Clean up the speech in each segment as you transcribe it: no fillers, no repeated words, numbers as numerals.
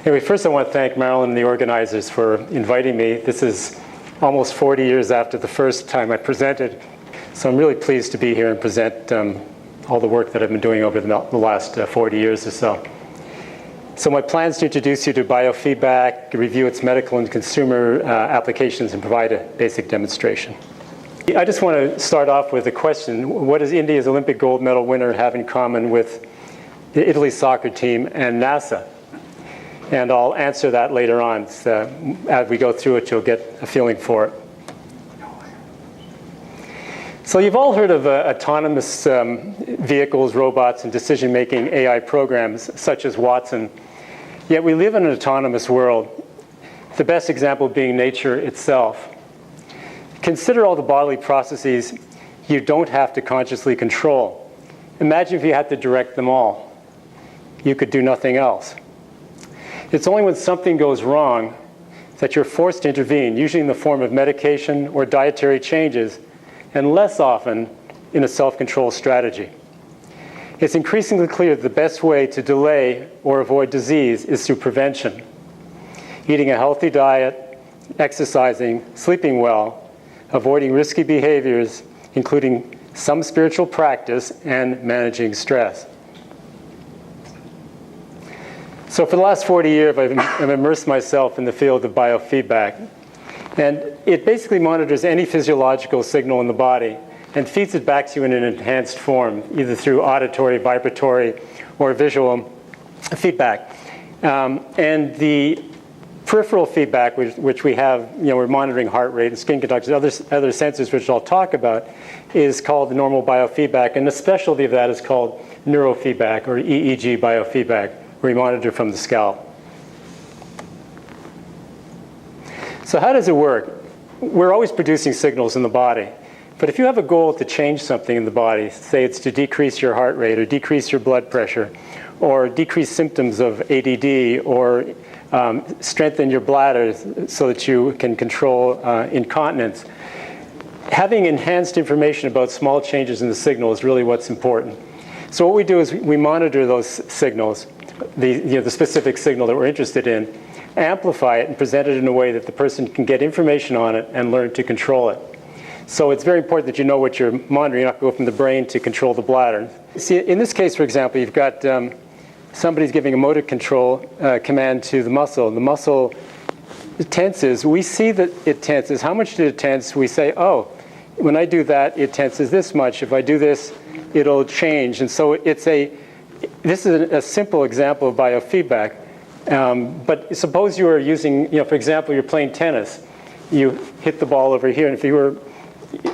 Anyway, first I want to thank Marilyn and the organizers for inviting me. This is almost 40 years after the first time I presented, so I'm really pleased to be here and present all the work that I've been doing over the last 40 years or so. So my plan is to introduce you to biofeedback, review its medical and consumer applications, and provide a basic demonstration. I just want to start off with a question. What does India's Olympic gold medal winner have in common with the Italy soccer team and NASA? And I'll answer that later on. So, as we go through it, you'll get a feeling for it. So you've all heard of autonomous vehicles, robots, and decision-making AI programs such as Watson. Yet we live in an autonomous world, the best example being nature itself. Consider all the bodily processes you don't have to consciously control. Imagine if you had to direct them all. You could do nothing else. It's only when something goes wrong that you're forced to intervene, usually in the form of medication or dietary changes, and less often in a self-control strategy. It's increasingly clear that the best way to delay or avoid disease is through prevention. Eating a healthy diet, exercising, sleeping well, avoiding risky behaviors, including some spiritual practice, and managing stress. So for the last 40 years, I've immersed myself in the field of biofeedback. And it basically monitors any physiological signal in the body and feeds it back to you in an enhanced form, either through auditory, vibratory, or visual feedback. And the peripheral feedback, which we have, we're monitoring heart rate and skin conduction, other sensors, which I'll talk about, is called the normal biofeedback. And the specialty of that is called neurofeedback, or EEG biofeedback, where we monitor from the scalp. So how does it work? We're always producing signals in the body. But if you have a goal to change something in the body, say it's to decrease your heart rate or decrease your blood pressure or decrease symptoms of ADD or strengthen your bladder so that you can control incontinence, having enhanced information about small changes in the signal is really what's important. So what we do is we monitor those signals, the specific signal that we're interested in, amplify it and present it in a way that the person can get information on it and learn to control it. So it's very important that you know what you're monitoring. You're not going to go from the brain to control the bladder. See, in this case, for example, you've got somebody's giving a motor control command to the muscle. The muscle tenses. We see that it tenses. How much did it tense? We say, oh, when I do that, it tenses this much. If I do this, it'll change. And so this is a simple example of biofeedback. But suppose you are using, for example, you're playing tennis. You hit the ball over here, and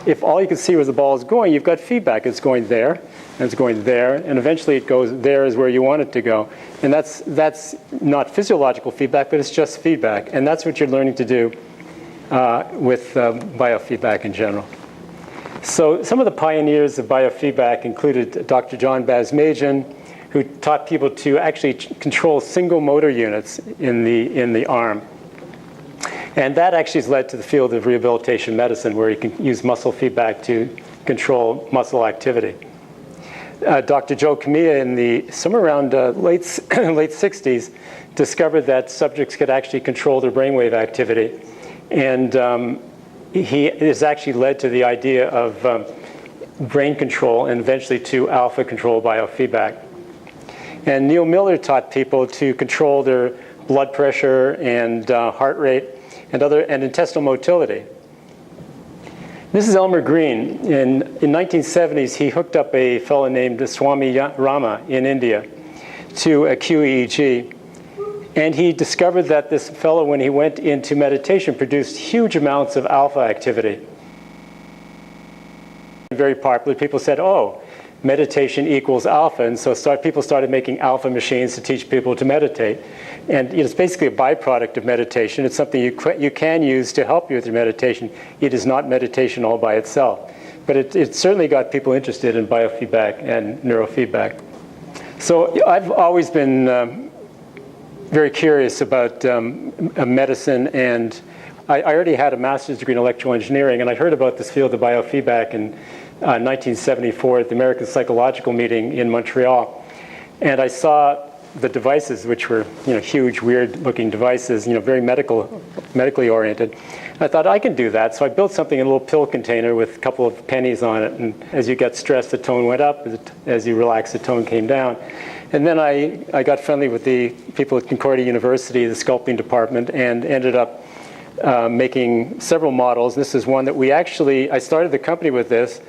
if all you could see was the ball is going, you've got feedback. It's going there, and it's going there, and eventually it goes there is where you want it to go. And that's not physiological feedback, but it's just feedback. And that's what you're learning to do with biofeedback in general. So some of the pioneers of biofeedback included Dr. John Basmajian, who taught people to actually control single motor units in the arm. And that actually has led to the field of rehabilitation medicine, where you can use muscle feedback to control muscle activity. Dr. Joe Kamiya, somewhere around late 60s, discovered that subjects could actually control their brainwave activity. And he has actually led to the idea of brain control and eventually to alpha control biofeedback. And Neil Miller taught people to control their blood pressure and heart rate and intestinal motility. This is Elmer Green. In 1970s, he hooked up a fellow named Swami Rama in India to a QEEG. And he discovered that this fellow, when he went into meditation, produced huge amounts of alpha activity. Very popular. People said, oh, meditation equals alpha. And so people started making alpha machines to teach people to meditate. And it's basically a byproduct of meditation. It's something you can use to help you with your meditation. It is not meditation all by itself. But it certainly got people interested in biofeedback and neurofeedback. So I've always been very curious about medicine, and I already had a master's degree in electrical engineering, and I heard about this field of biofeedback in 1974 at the American Psychological Meeting in Montreal. And I saw the devices, which were huge, weird-looking devices, very medically oriented. I thought I can do that, so I built something in a little pill container with a couple of pennies on it. And as you get stressed, the tone went up. As you relax, the tone came down. And then I got friendly with the people at Concordia University, the sculpting department, and ended up making several models. This is one that I started the company with this,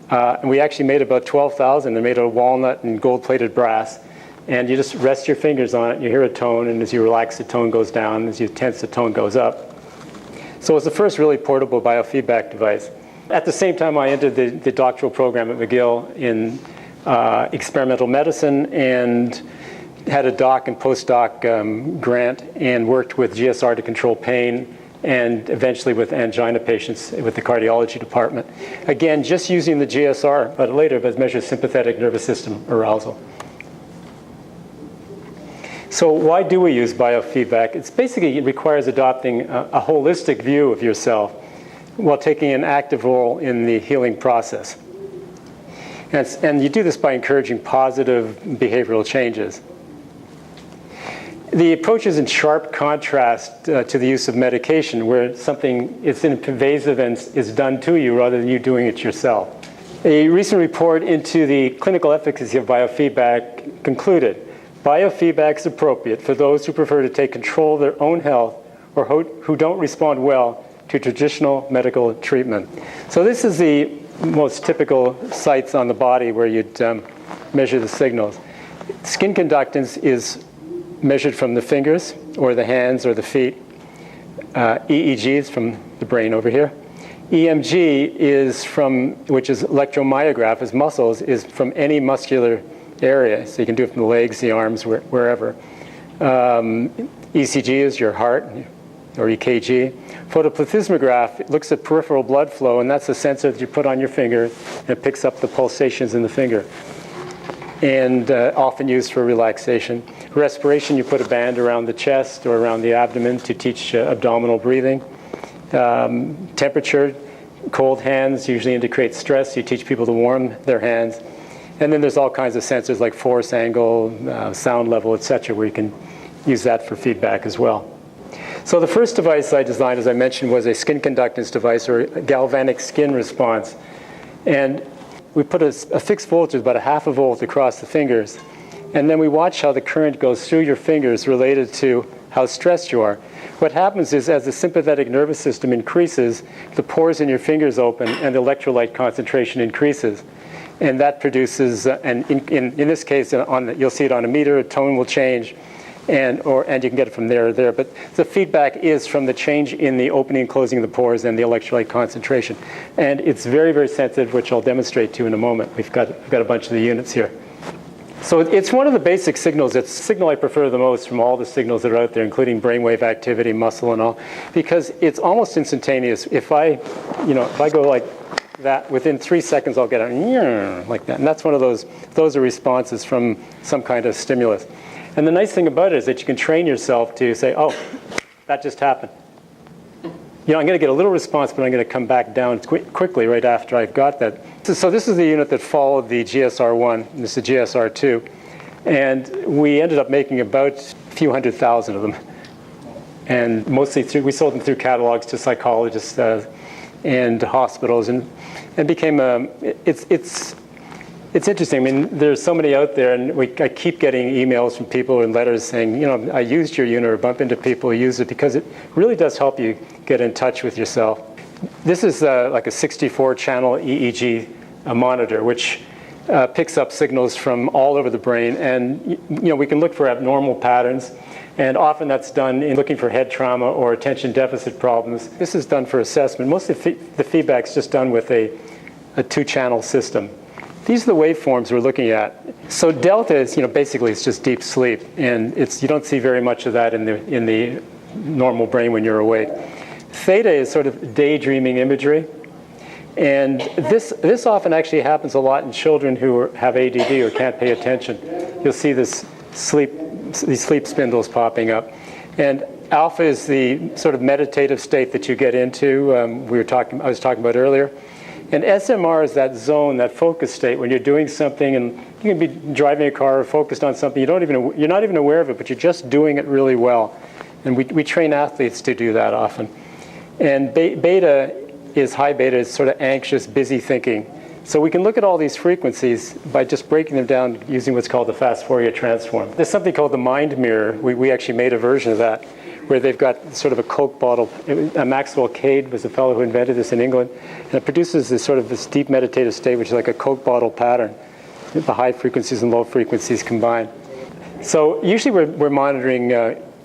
and we actually made about 12,000. They made out of walnut and gold-plated brass. And you just rest your fingers on it, and you hear a tone, and as you relax, the tone goes down. As you tense, the tone goes up. So it was the first really portable biofeedback device. At the same time, I entered the doctoral program at McGill in experimental medicine and had a doc and postdoc grant and worked with GSR to control pain and eventually with angina patients with the cardiology department. Again, just using the GSR, but later, but measures sympathetic nervous system arousal. So why do we use biofeedback? It requires adopting a holistic view of yourself while taking an active role in the healing process. And you do this by encouraging positive behavioral changes. The approach is in sharp contrast to the use of medication, where something is invasive and is done to you rather than you doing it yourself. A recent report into the clinical efficacy of biofeedback concluded, biofeedback is appropriate for those who prefer to take control of their own health or who don't respond well to traditional medical treatment. So this is the most typical sites on the body where you'd measure the signals. Skin conductance is measured from the fingers or the hands or the feet. EEG is from the brain over here. EMG is which is electromyograph, is muscles, is from any muscular area. So you can do it from the legs, the arms, wherever. ECG is your heart, or EKG. Photoplethysmograph looks at peripheral blood flow, and that's a sensor that you put on your finger, and it picks up the pulsations in the finger, and often used for relaxation. Respiration, you put a band around the chest or around the abdomen to teach abdominal breathing. Temperature, cold hands usually indicate stress. You teach people to warm their hands. And then there's all kinds of sensors like force, angle, sound level, etc., where you can use that for feedback as well. So the first device I designed, as I mentioned, was a skin conductance device, or a galvanic skin response. And we put a fixed voltage, about a half a volt, across the fingers. And then we watch how the current goes through your fingers related to how stressed you are. What happens is, as the sympathetic nervous system increases, the pores in your fingers open and the electrolyte concentration increases. And that produces, and in this case, you'll see it on a meter, a tone will change, and you can get it from there or there. But the feedback is from the change in the opening and closing of the pores and the electrolyte concentration. And it's very, very sensitive, which I'll demonstrate to you in a moment. We've got a bunch of the units here. So it's one of the basic signals. It's the signal I prefer the most from all the signals that are out there, including brainwave activity, muscle, and all, because it's almost instantaneous. If I go like that, within 3 seconds, I'll get a like that. And that's one of those are responses from some kind of stimulus. And the nice thing about it is that you can train yourself to say, oh, that just happened. I'm going to get a little response, but I'm going to come back down quickly right after I've got that. So this is the unit that followed the GSR1, and this is the GSR2. And we ended up making about a few 100,000 of them. And mostly we sold them through catalogs to psychologists and hospitals, and became it's interesting. I mean, there's so many out there, and I keep getting emails from people and letters saying, I used your unit, or bump into people who use it, because it really does help you get in touch with yourself. This is like a 64-channel EEG monitor, which picks up signals from all over the brain, and we can look for abnormal patterns, and often that's done in looking for head trauma or attention deficit problems. This is done for assessment. Most of the feedback's just done with a 2-channel system. These are the waveforms we're looking at. So delta is, basically it's just deep sleep, and you don't see very much of that in the normal brain when you're awake. Theta is sort of daydreaming imagery, and this often actually happens a lot in children who have ADD or can't pay attention. You'll see these sleep spindles popping up, and alpha is the sort of meditative state that you get into. I was talking about earlier. And SMR is that zone, that focus state when you're doing something, and you can be driving a car or focused on something, you're not even aware of it, but you're just doing it really well. And we train athletes to do that often. And beta is high beta, is sort of anxious, busy thinking. So we can look at all these frequencies by just breaking them down using what's called the fast Fourier transform. There's something called the mind mirror. We actually made a version of that where they've got sort of a Coke bottle. Maxwell Cade was the fellow who invented this in England. And it produces this deep meditative state, which is like a Coke bottle pattern, the high frequencies and low frequencies combined. So usually we're monitoring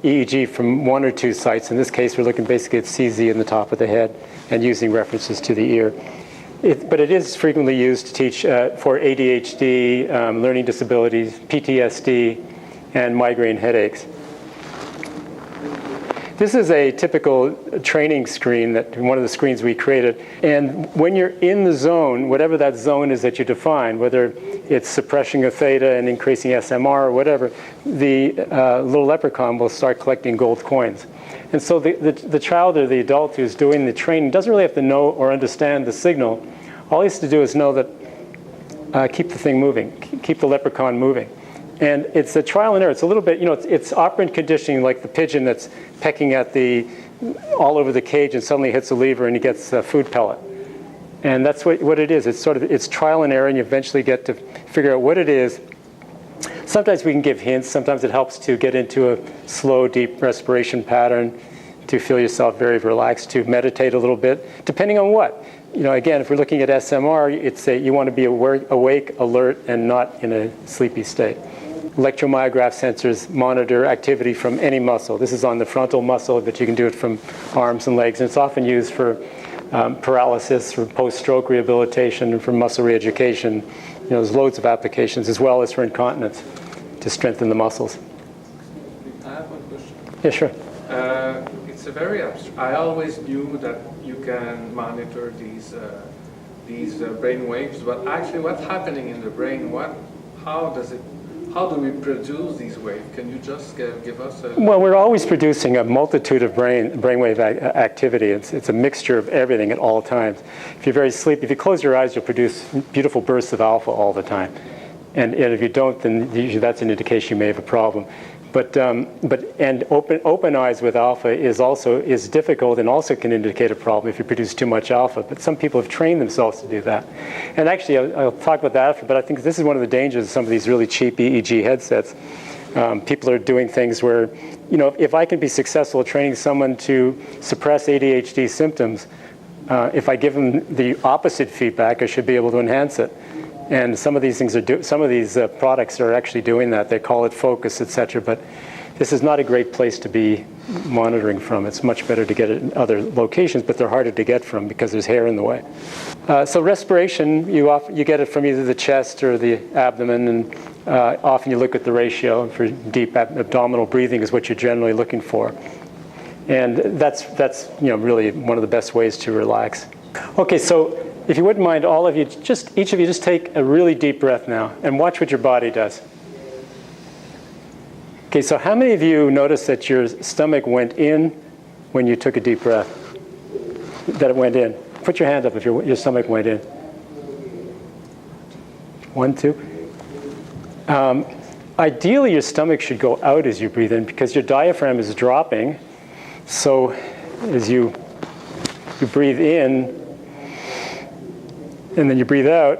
EEG from 1 or 2 sites. In this case, we're looking basically at CZ in the top of the head and using references to the ear. But it is frequently used to teach for ADHD, learning disabilities, PTSD, and migraine headaches. This is a typical training screen, one of the screens we created. And when you're in the zone, whatever that zone is that you define, whether it's suppressing a theta and increasing SMR or whatever, the little leprechaun will start collecting gold coins. And so the child or the adult who's doing the training doesn't really have to know or understand the signal. All he has to do is know that keep the thing moving, keep the leprechaun moving. And it's a trial and error. It's a little bit, it's operant conditioning, like the pigeon that's pecking at all over the cage and suddenly hits a lever and he gets a food pellet. And that's what it is. It's trial and error, and you eventually get to figure out what it is. Sometimes we can give hints. Sometimes it helps to get into a slow, deep respiration pattern, to feel yourself very relaxed, to meditate a little bit, depending on what. Again, if we're looking at SMR, you want to be awake, alert, and not in a sleepy state. Electromyograph sensors monitor activity from any muscle. This is on the frontal muscle, but you can do it from arms and legs. And it's often used for paralysis, for post-stroke rehabilitation, and for muscle re-education. There's loads of applications, as well as for incontinence, to strengthen the muscles. I have one question. Yeah, sure. It's a very abstract. I always knew that you can monitor these brain waves, but actually, what's happening in the brain? How do we produce these waves? Can you just give us a... Well, we're always producing a multitude of brainwave activity. It's a mixture of everything at all times. If you're very sleepy, if you close your eyes, you'll produce beautiful bursts of alpha all the time. And if you don't, then usually that's an indication you may have a problem. But open eyes with alpha is difficult and also can indicate a problem if you produce too much alpha. But some people have trained themselves to do that. And actually, I'll talk about that after, but I think this is one of the dangers of some of these really cheap EEG headsets. People are doing things where, if I can be successful at training someone to suppress ADHD symptoms, if I give them the opposite feedback, I should be able to enhance it. And some of these things products are actually doing that. They call it focus, etc. But this is not a great place to be monitoring from. It's much better to get it in other locations, but they're harder to get from because there's hair in the way. So respiration, you get it from either the chest or the abdomen, and often you look at the ratio for deep abdominal breathing is what you're generally looking for. And that's really one of the best ways to relax. Okay, so if you wouldn't mind, all of you, each of you, just take a really deep breath now and watch what your body does. Okay, so how many of you noticed that your stomach went in when you took a deep breath? That it went in? Put your hand up if your stomach went in. 1, 2. Ideally, your stomach should go out as you breathe in because your diaphragm is dropping. So as you breathe in, and then you breathe out.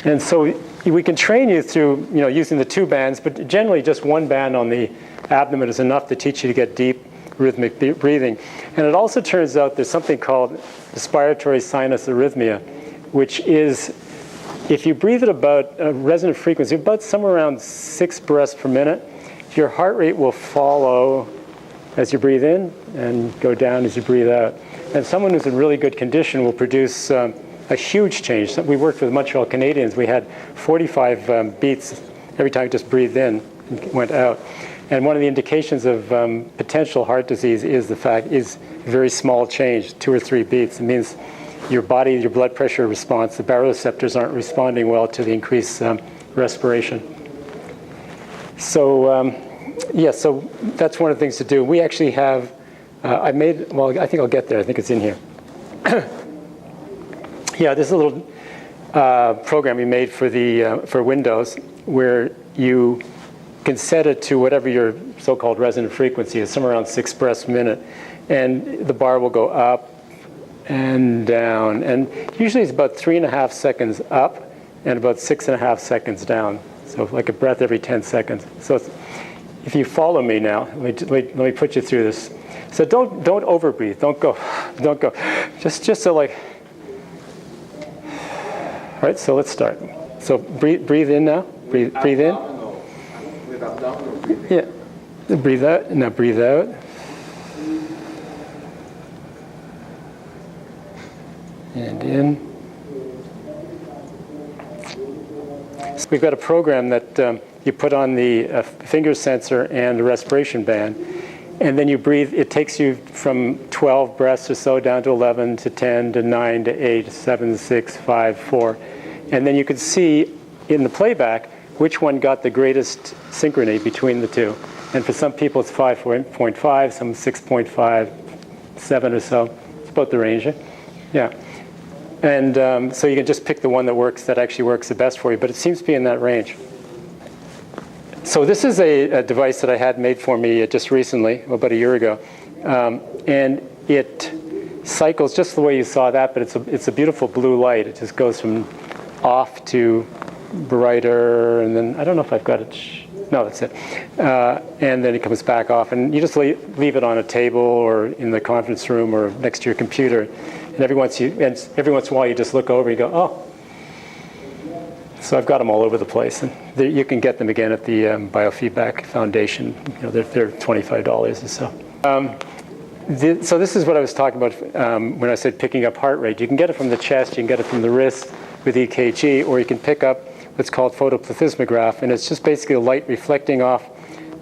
And so we can train you through using the 2 bands, but generally just 1 band on the abdomen is enough to teach you to get deep rhythmic breathing. And it also turns out there's something called respiratory sinus arrhythmia, which is if you breathe at about a resonant frequency, about somewhere around 6 breaths per minute, your heart rate will follow as you breathe in and go down as you breathe out. And someone who's in really good condition will produce a huge change. We worked with Montreal Canadians. We had 45 beats every time you just breathed in and went out. And one of the indications of potential heart disease is very small change, 2 or 3 beats. It means your blood pressure response, the baroreceptors aren't responding well to the increased respiration. So, so that's one of the things to do. We actually have I think I'll get there. I think it's in here. Yeah, this is a little program we made for Windows where you can set it to whatever your so-called resonant frequency is, somewhere around 6 breaths a minute. And the bar will go up and down. And usually it's about 3.5 seconds up and about 6.5 seconds down. So like a breath every 10 seconds. So if you follow me now, let me put you through this. So don't overbreathe. Don't go. Just so like. All right. So let's start. So breathe in now. Breathe in. With abdominal breathing. Yeah. Breathe out. Now breathe out. And in. So we've got a program that you put on the finger sensor and the respiration band, and then you breathe. It takes you from 12 breaths or so down to 11 to 10 to 9 to 8, 7, 6, 5, 4. And then you can see in the playback which one got the greatest synchrony between the two. And for some people it's 5.5, some 6.5, 7 or so. It's about the range. Yeah. And so you can just pick the one that actually works the best for you, but it seems to be in that range. So this is a device that I had made for me just recently, about a year ago. And it cycles just the way you saw that, but it's a beautiful blue light. It just goes from off to brighter, and then I don't know if I've got it. No, that's it. And then it comes back off, and you just leave it on a table or in the conference room or next to your computer. And every once in a while, you just look over and you go, oh. So I've got them all over the place, and you can get them again at the Biofeedback Foundation. You know, they're $25 or so. So this is what I was talking about when I said picking up heart rate. You can get it from the chest, you can get it from the wrist with EKG, or you can pick up what's called photoplethysmograph, and it's just basically a light reflecting off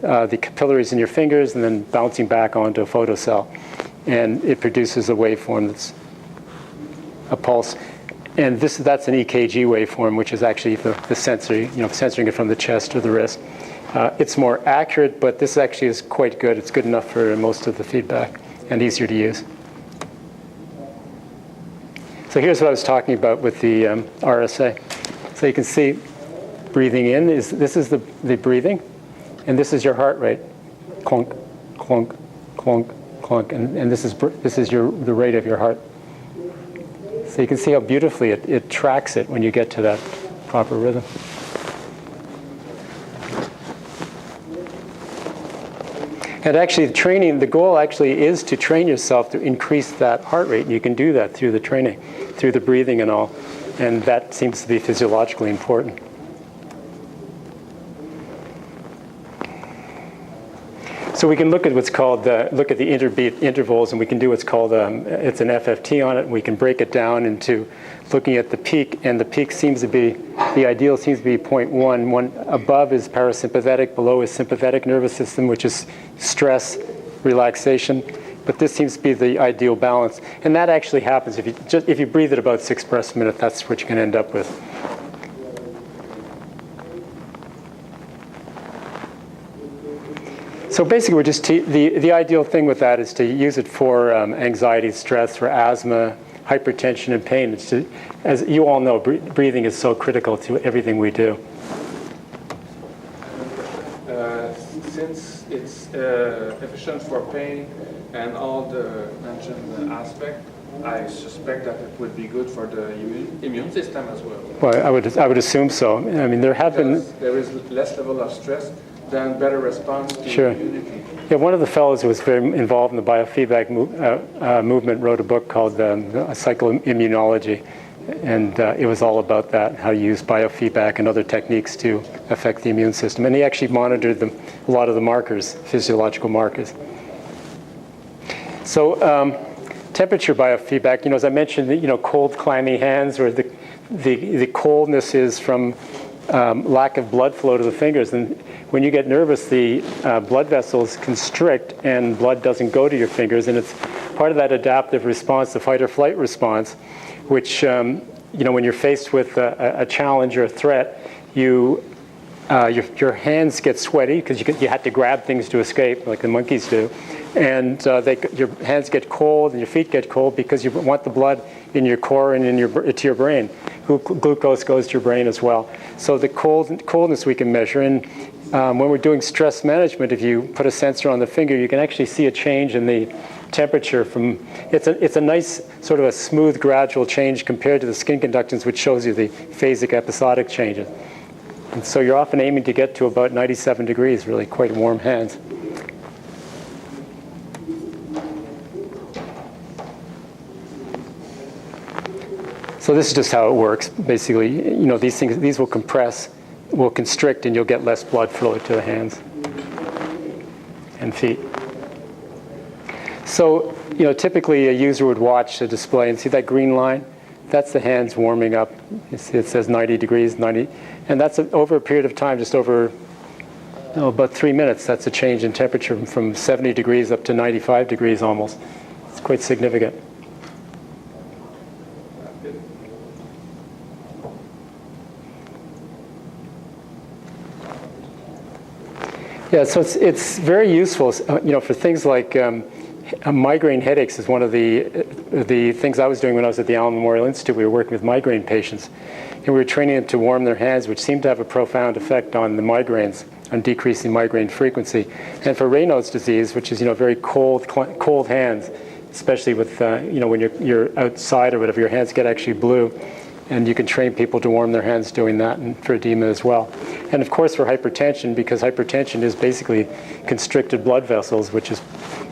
the capillaries in your fingers and then bouncing back onto a photocell, and it produces a waveform that's a pulse. And that's an EKG waveform, which is actually the sensory, censoring it from the chest or the wrist. It's more accurate, but this actually is quite good. It's good enough for most of the feedback and easier to use. So here's what I was talking about with the RSA. So you can see breathing in, this is the breathing, and this is your heart rate. Clunk, clunk, clunk, clunk, and this is the rate of your heart. So you can see how beautifully it tracks it when you get to that proper rhythm. And actually the goal actually is to train yourself to increase that heart rate. And you can do that through the training, through the breathing and all. And that seems to be physiologically important. So we can look at what's called, look at the interbeat intervals, and we can do what's called, it's an FFT on it, and we can break it down into looking at the peak, and the peak seems to be, the ideal seems to be 0.1. One above is parasympathetic, below is sympathetic nervous system, which is stress, relaxation, but this seems to be the ideal balance. And that actually happens if you breathe at about 6 breaths a minute, that's what you can end up with. So basically, we're just the ideal thing with that is to use it for anxiety, stress, for asthma, hypertension, and pain. It's to, as you all know, breathing is so critical to everything we do. Since it's efficient for pain and all the mentioned aspects, I suspect that it would be good for the immune system as well. Well, I would assume so. I mean, there is less level of stress. Then better response to immunity. Yeah, one of the fellows who was very involved in the biofeedback movement wrote a book called Psychoimmunology, and it was all about that, how you use biofeedback and other techniques to affect the immune system. And he actually monitored a lot of the markers, physiological markers. So temperature biofeedback, as I mentioned, cold, clammy hands, or the coldness is from lack of blood flow to the fingers. And when you get nervous, the blood vessels constrict and blood doesn't go to your fingers. And it's part of that adaptive response, the fight or flight response, which, when you're faced with a challenge or a threat, you your hands get sweaty because you had to grab things to escape, like the monkeys do, and your hands get cold and your feet get cold because you want the blood in your core and to your brain. Glucose goes to your brain as well. So the coldness we can measure. And when we're doing stress management, if you put a sensor on the finger, you can actually see a change in the temperature from. It's a nice sort of a smooth, gradual change compared to the skin conductance, which shows you the phasic episodic changes. And so you're often aiming to get to about 97 degrees, really quite warm hands. So this is just how it works. Basically, these will compress, will constrict, and you'll get less blood flow to the hands and feet. So, typically a user would watch the display and see that green line. That's the hands warming up. It says 90 degrees, 90. And that's over a period of time, just over about 3 minutes. That's a change in temperature from 70 degrees up to 95 degrees almost. It's quite significant. Yeah, so it's very useful, for things like migraine headaches is one of the things I was doing when I was at the Allen Memorial Institute. We were working with migraine patients, and we were training them to warm their hands, which seemed to have a profound effect on the migraines, on decreasing migraine frequency. And for Raynaud's disease, which is very cold hands, especially with when you're outside or whatever, your hands get actually blue. And you can train people to warm their hands doing that, and for edema as well. And of course for hypertension, because hypertension is basically constricted blood vessels, which is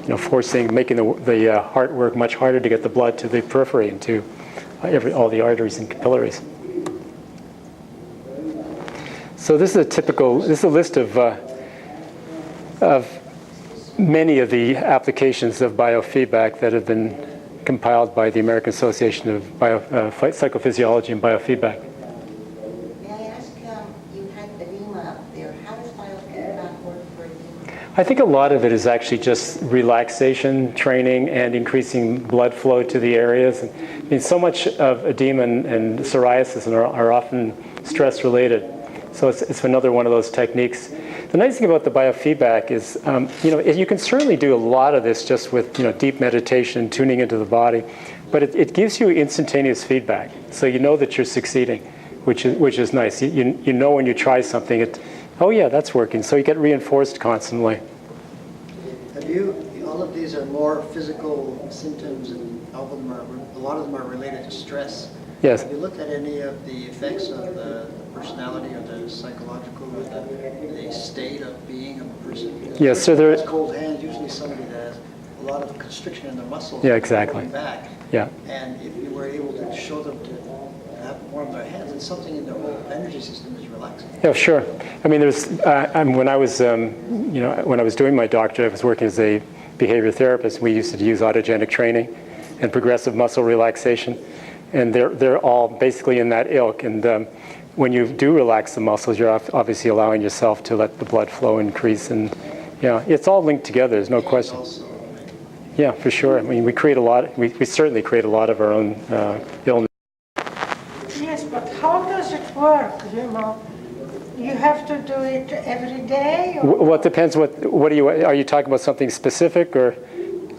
making the heart work much harder to get the blood to the periphery and to all the arteries and capillaries. So this is a list of many of the applications of biofeedback that have been compiled by the American Association of Psychophysiology and Biofeedback. May I ask, you had edema up there. How does biofeedback work for edema? I think a lot of it is actually just relaxation training and increasing blood flow to the areas. So much of edema and psoriasis are often stress-related. So it's another one of those techniques. The nice thing about the biofeedback is, you can certainly do a lot of this just with deep meditation, tuning into the body, but it gives you instantaneous feedback. So you know that you're succeeding, which is nice. You know when you try something, oh yeah, that's working. So you get reinforced constantly. All of these are more physical symptoms, and a lot of them are related to stress. Yes. Have you looked at any of the effects of the personality or the psychological or the state of being of a person? Because yes, so there. Cold hands, usually somebody that has a lot of constriction in their muscles. Yeah, exactly. Back. Yeah. And if you were able to show them to have warm their hands, and something in their whole energy system is relaxing. Yeah, sure. I mean, there's when I was when I was doing my doctorate, I was working as a behavior therapist. We used to use autogenic training and progressive muscle relaxation. And they're all basically in that ilk. And when you do relax the muscles, you're obviously allowing yourself to let the blood flow increase. And it's all linked together. There's no question. Yeah, for sure. I mean, we certainly create a lot of our own illness. Yes, but how does it work? You have to do it every day. Well, it depends. What are you talking about? Something specific, or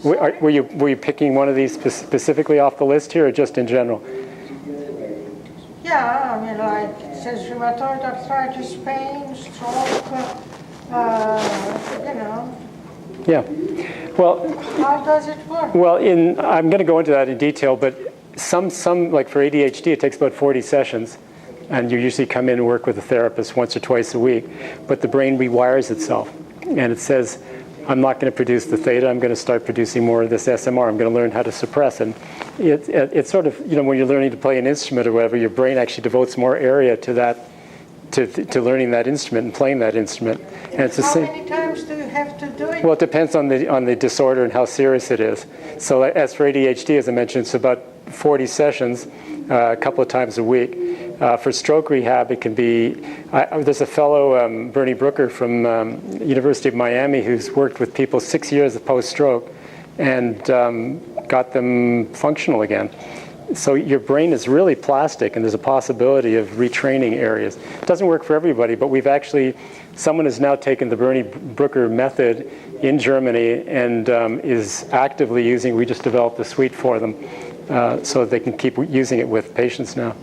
were you picking one of these specifically off the list here, or just in general? Yeah, I mean, like it says rheumatoid arthritis, pain, stroke, Yeah. Well. How does it work? Well, I'm going to go into that in detail, but some like for ADHD, it takes about 40 sessions, and you usually come in and work with a therapist once or twice a week. But the brain rewires itself, and it says, I'm not going to produce the theta, I'm going to start producing more of this SMR, I'm going to learn how to suppress. And it's sort of, when you're learning to play an instrument or whatever, your brain actually devotes more area to that, to learning that instrument and playing that instrument. And it's the same. How many times do you have to do it? Well, it depends on the disorder and how serious it is. So as for ADHD, as I mentioned, it's about 40 sessions, a couple of times a week. For stroke rehab, it can be, there's a fellow, Bernie Brooker from University of Miami, who's worked with people 6 years post-stroke and got them functional again. So your brain is really plastic, and there's a possibility of retraining areas. It doesn't work for everybody, but someone has now taken the Bernie Brooker method in Germany and is actively using, we just developed a suite for them so they can keep using it with patients now.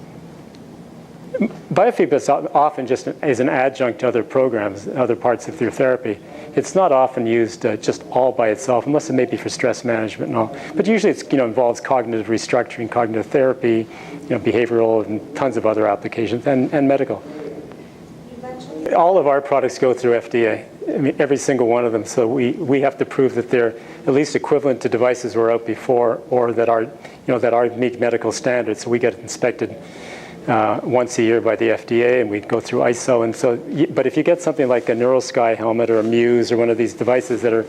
Biofeedback often just is an adjunct to other programs, other parts of their therapy. It's not often used just all by itself, unless it may be for stress management and all. But usually it's, involves cognitive restructuring, cognitive therapy, behavioral, and tons of other applications, and medical. All of our products go through FDA. I mean, every single one of them. So we have to prove that they're at least equivalent to devices were out before, or that are, that meet medical standards. So we get inspected once a year by the FDA, and we go through ISO. And so, but if you get something like a NeuroSky helmet or a Muse or one of these devices that are,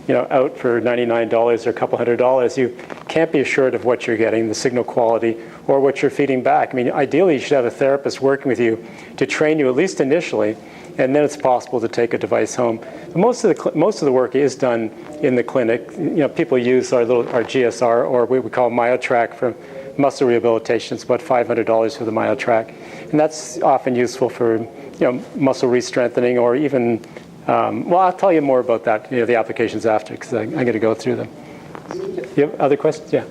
out for $99 or a couple $100, you can't be assured of what you're getting, the signal quality, or what you're feeding back. I mean, ideally, you should have a therapist working with you to train you at least initially, and then it's possible to take a device home. Most of the work is done in the clinic. People use our GSR, or what we call MyoTrack, for muscle rehabilitation. It's about $500 for the MyoTrack, and that's often useful for muscle re-strengthening, or even well, I'll tell you more about that, the applications after, because I'm going to go through them. You have other questions? Yeah.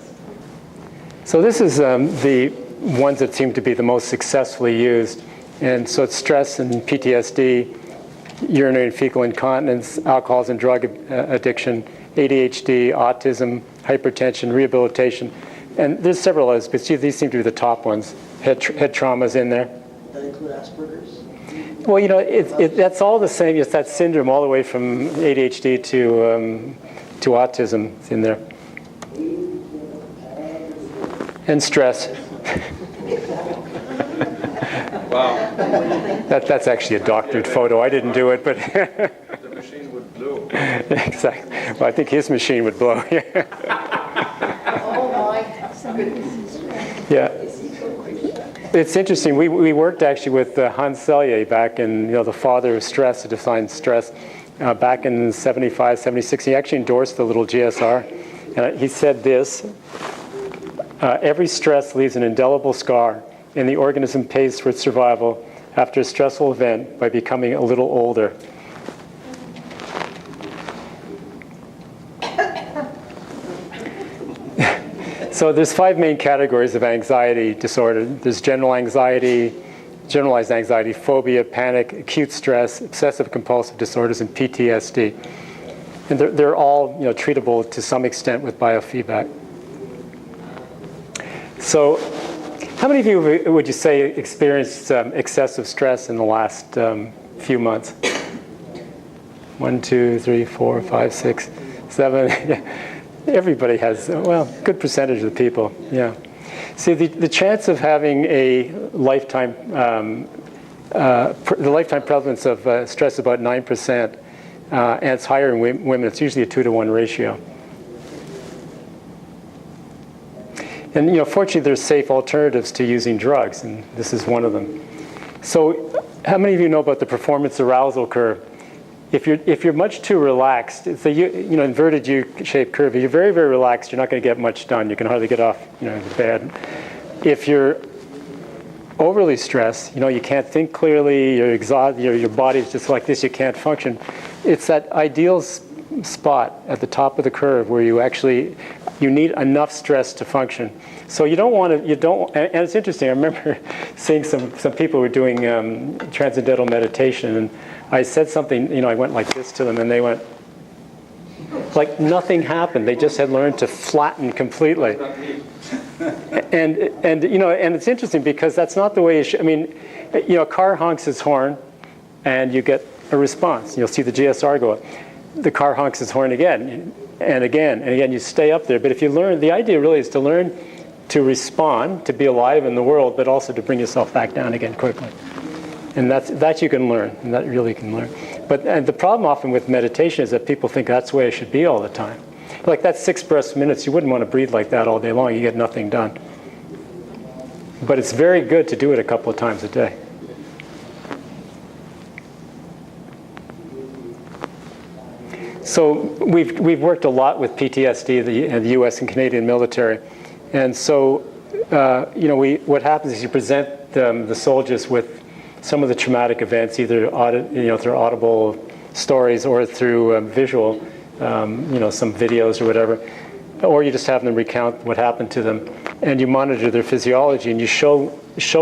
So this is the ones that seem to be the most successfully used, and so it's stress and PTSD, urinary and fecal incontinence, alcohol and drug addiction, ADHD, autism, hypertension, rehabilitation. And there's several others, but these seem to be the top ones. Head trauma's in there. That include Asperger's? Well, that's all the same. It's that syndrome all the way from ADHD to autism is in there. And stress. Wow. That's actually a doctored photo. I didn't do it, but The machine would blow. exactly. Well, I think his machine would blow. Yeah. It's interesting. We worked actually with Hans Selye back in, the father of stress, to define stress, back in 75, 76. He actually endorsed the little GSR. And he said this: every stress leaves an indelible scar, and the organism pays for its survival after a stressful event by becoming a little older. So there's 5 main categories of anxiety disorder. There's general anxiety, generalized anxiety, phobia, panic, acute stress, obsessive compulsive disorders, and PTSD. And they're all treatable to some extent with biofeedback. So how many of you would you say experienced excessive stress in the last few months? 1, 2, 3, 4, 5, 6, 7. Everybody has, well, good percentage of the people, yeah. See, the chance of having a lifetime, the lifetime prevalence of stress is about 9%, and it's higher in women. It's usually a 2-to-1 ratio. And fortunately, there's safe alternatives to using drugs, and this is one of them. So, how many of you know about the performance arousal curve? If you're much too relaxed, it's a inverted U-shaped curve. If you're very, very relaxed, you're not going to get much done. You can hardly get off the bed. If you're overly stressed, you can't think clearly. You're exhausted. Your body's just like this. You can't function. It's that ideal spot at the top of the curve where you need enough stress to function. So you don't want to. And it's interesting. I remember seeing some people who were doing transcendental meditation, and I said something, I went like this to them, and they went, like nothing happened. They just had learned to flatten completely. And it's interesting because that's not the way it should. I mean, a car honks its horn, and you get a response. You'll see the GSR go up. The car honks its horn again, and again, and again. You stay up there. But if you learn, the idea really is to learn to respond, to be alive in the world, but also to bring yourself back down again quickly. And that you can learn, and that really can learn. But the problem often with meditation is that people think that's the way it should be all the time. Like that 6 breaths minutes, you wouldn't want to breathe like that all day long. You get nothing done. But it's very good to do it a couple of times a day. So we've worked a lot with PTSD, the U.S. and Canadian military. And so what happens is you present the soldiers with some of the traumatic events, either through audible stories or through visual, some videos or whatever, or you just have them recount what happened to them, and you monitor their physiology, and you show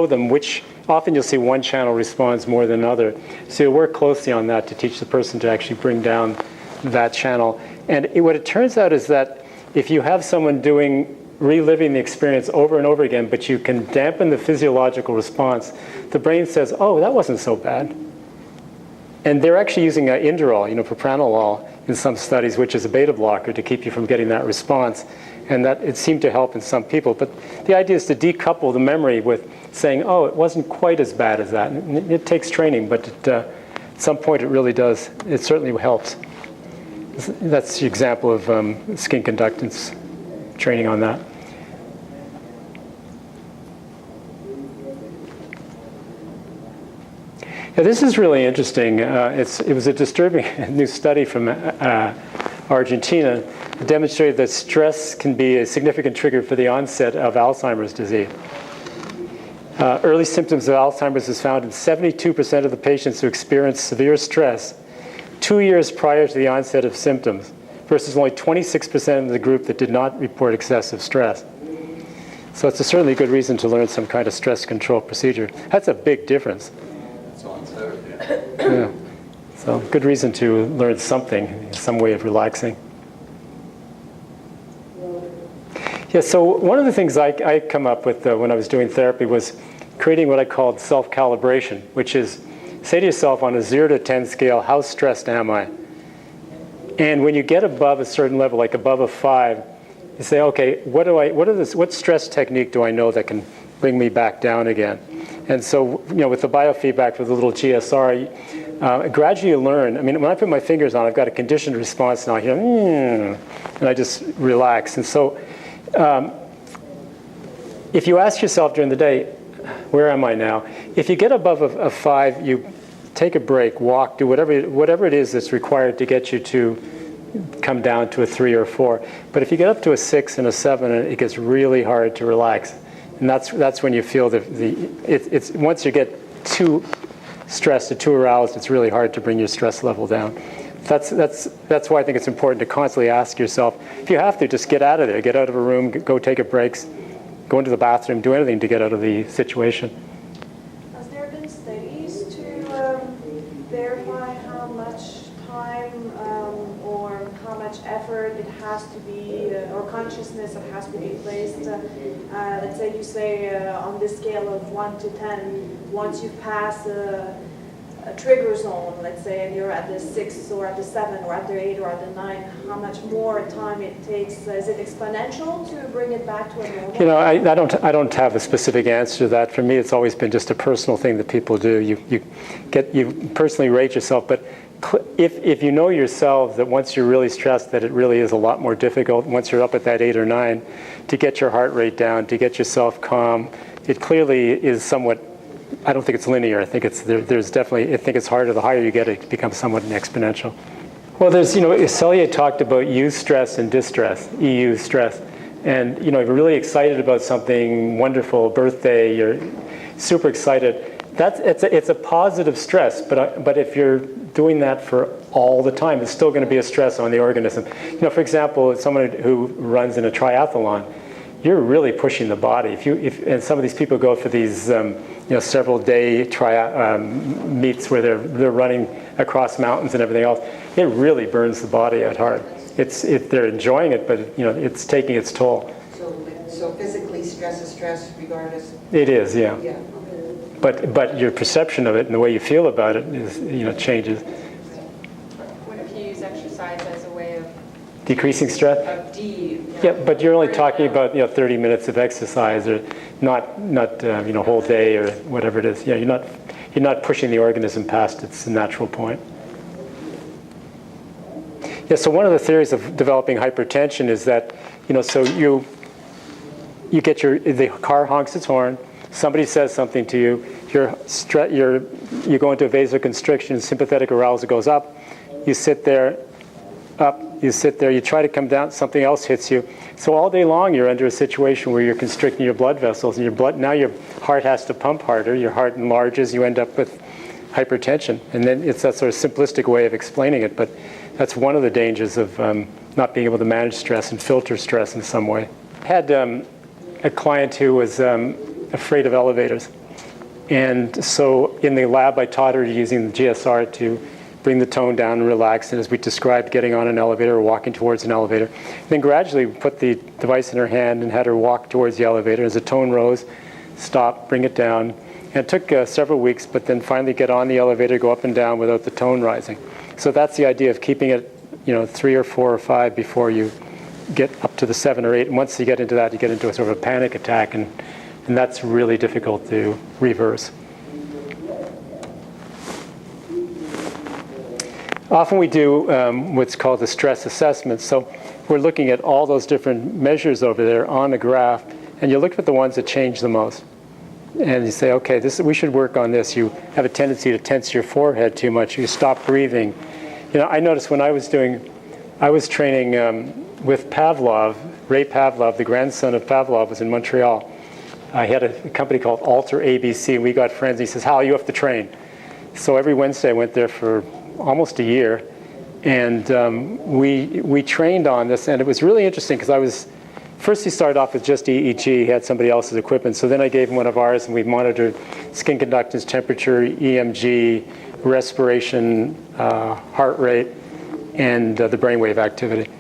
them which. Often you'll see one channel responds more than another, so you work closely on that to teach the person to actually bring down that channel. And what it turns out is that if you have someone reliving the experience over and over again, but you can dampen the physiological response, the brain says, oh, that wasn't so bad. And they're actually using Int'l, propranolol, in some studies, which is a beta blocker to keep you from getting that response. And that it seemed to help in some people. But the idea is to decouple the memory with saying, oh, it wasn't quite as bad as that. And it takes training, but at some point it really does. It certainly helps. That's the example of skin conductance training on that. Yeah, this is really interesting. It was a disturbing new study from Argentina. It demonstrated that stress can be a significant trigger for the onset of Alzheimer's disease. Early symptoms of Alzheimer's is found in 72% of the patients who experienced severe stress 2 years prior to the onset of symptoms, versus only 26% of the group that did not report excessive stress. So it's certainly a good reason to learn some kind of stress control procedure. That's a big difference. Yeah. So good reason to learn something, some way of relaxing. Yeah, so one of the things I come up with when I was doing therapy was creating what I called self-calibration, which is say to yourself on a 0 to 10 scale, how stressed am I? And when you get above a certain level, like above a 5, you say, okay, what stress technique do I know that can bring me back down again? And so, with the biofeedback with the little GSR, gradually you learn. I mean, when I put my fingers on, I've got a conditioned response now. I hear, and I just relax. And so, if you ask yourself during the day, where am I now? If you get above a 5, you take a break, walk, do whatever it is that's required to get you to come down to a 3 or 4. But if you get up to a 6 and a 7, it gets really hard to relax. And that's when you feel it's once you get too stressed or too aroused, it's really hard to bring your stress level down. That's why I think it's important to constantly ask yourself, if you have to, just get out of there, get out of a room, go take a break, go into the bathroom, do anything to get out of the situation. Has there been studies to verify how much time or how much effort it has to be, or consciousness that has to be placed? Let's say you say on this scale of 1 to 10, once you've passed a trigger zone, let's say, and you're at the 6 or at the 7 or at the 8 or at the 9, how much more time it takes? Is it exponential to bring it back to a normal? I don't have a specific answer to that. For me, it's always been just a personal thing that people do. You personally rate yourself, but if you know yourself that once you're really stressed, that it really is a lot more difficult once you're up at that 8 or 9 to get your heart rate down, to get yourself calm. It clearly is somewhat. I don't think it's linear. I think there's definitely. I think it's harder. The higher you get, it becomes somewhat exponential. Well, there's Selye talked about eustress and distress, EU stress, and if you're really excited about something wonderful, birthday, you're super excited. It's a positive stress, but if you're doing that for all the time, it's still going to be a stress on the organism. For example, someone who runs in a triathlon, you're really pushing the body. And some of these people go for these several day meets where they're running across mountains and everything else, it really burns the body out hard. They're enjoying it, but it's taking its toll. So physically, stress is stress regardless. It is, yeah. Yeah. But your perception of it and the way you feel about it is changes. What if you use exercise as a way of decreasing stress? Yeah, but you're only talking about 30 minutes of exercise, or not whole day or whatever it is. Yeah, you're not pushing the organism past its natural point. Yeah, so one of the theories of developing hypertension is that so you get the car honks its horn, somebody says something to you, you go into vasoconstriction, sympathetic arousal goes up, you sit there, up, you sit there, you try to come down, something else hits you. So all day long you're under a situation where you're constricting your blood vessels, and now your heart has to pump harder, your heart enlarges, you end up with hypertension. And then it's that sort of simplistic way of explaining it, but that's one of the dangers of not being able to manage stress and filter stress in some way. I had a client who was afraid of elevators. And so in the lab, I taught her using the GSR to bring the tone down and relax, and as we described, getting on an elevator or walking towards an elevator. Then gradually put the device in her hand and had her walk towards the elevator. As the tone rose, stop, bring it down. And it took several weeks, but then finally get on the elevator, go up and down without the tone rising. So that's the idea of keeping it, 3 or 4 or 5 before you get up to the 7 or 8. And once you get into that, you get into a sort of a panic attack, and that's really difficult to reverse. Often we do what's called the stress assessment. So we're looking at all those different measures over there on a graph, and you look at the ones that change the most. And you say, okay, we should work on this. You have a tendency to tense your forehead too much. You stop breathing. I noticed when I was training with Pavlov, Ray Pavlov, the grandson of Pavlov, was in Montreal. I had a company called Alter ABC, and we got friends. And he says, Hal, you have to train. So every Wednesday I went there for almost a year, and we trained on this, and it was really interesting because first he started off with just EEG. He had somebody else's equipment, so then I gave him one of ours, and we monitored skin conductance, temperature, EMG, respiration, heart rate, and the brainwave activity.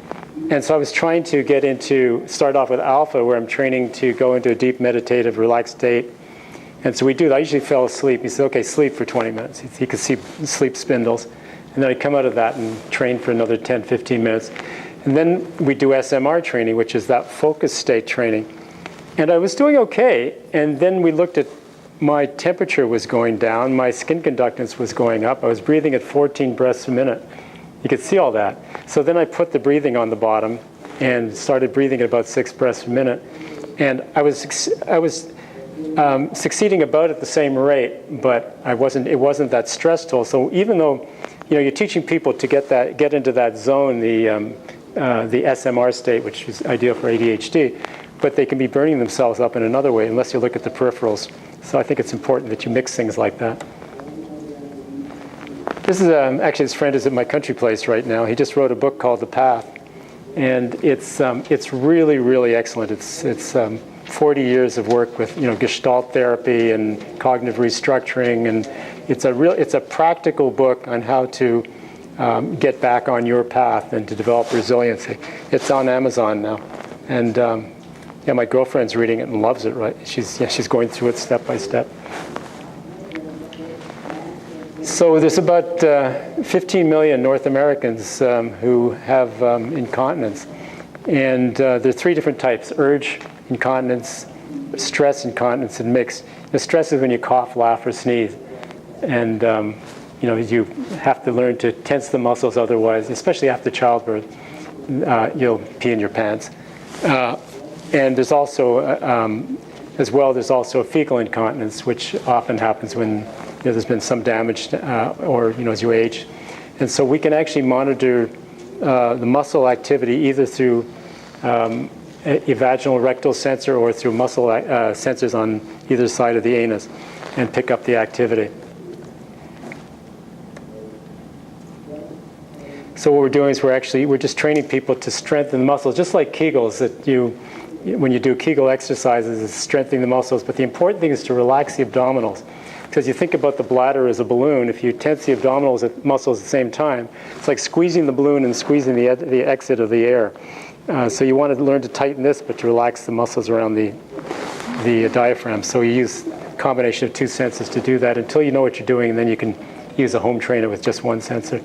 And so I was trying to start off with alpha, where I'm training to go into a deep meditative, relaxed state. And so we do that. I usually fell asleep. He said, okay, sleep for 20 minutes. He could see sleep spindles. And then I'd come out of that and train for another 10, 15 minutes. And then we do SMR training, which is that focus state training. And I was doing okay. And then we looked at my temperature was going down. My skin conductance was going up. I was breathing at 14 breaths a minute. You could see all that. So then I put the breathing on the bottom and started breathing at about 6 breaths a minute. And I was succeeding about at the same rate, but it wasn't that stressful. So even though you're teaching people to get into that zone, the SMR state, which is ideal for ADHD, but they can be burning themselves up in another way unless you look at the peripherals. So I think it's important that you mix things like that. This is actually, his friend is at my country place right now. He just wrote a book called The Path, and it's really, really excellent. It's 40 years of work with Gestalt therapy and cognitive restructuring, and it's a practical book on how to get back on your path and to develop resiliency. It's on Amazon now, and my girlfriend's reading it and loves it. Right, she's going through it step by step. So there's about 15 million North Americans who have incontinence, and there are 3 different types: urge incontinence, stress incontinence, and mixed. The stress is when you cough, laugh, or sneeze, and you have to learn to tense the muscles. Otherwise, especially after childbirth, you'll pee in your pants. And there's also, there's also fecal incontinence, which often happens when there's been some damage or as you age. And so we can actually monitor the muscle activity either through a vaginal rectal sensor or through muscle sensors on either side of the anus and pick up the activity. So what we're doing is we're just training people to strengthen the muscles, just like Kegels, that when you do Kegel exercises, it's strengthening the muscles. But the important thing is to relax the abdominals. Because you think about the bladder as a balloon, if you tense the abdominals muscles at the same time, it's like squeezing the balloon and squeezing the exit of the air. So you want to learn to tighten this, but to relax the muscles around the diaphragm. So you use a combination of 2 sensors to do that until you know what you're doing, and then you can use a home trainer with just 1 sensor.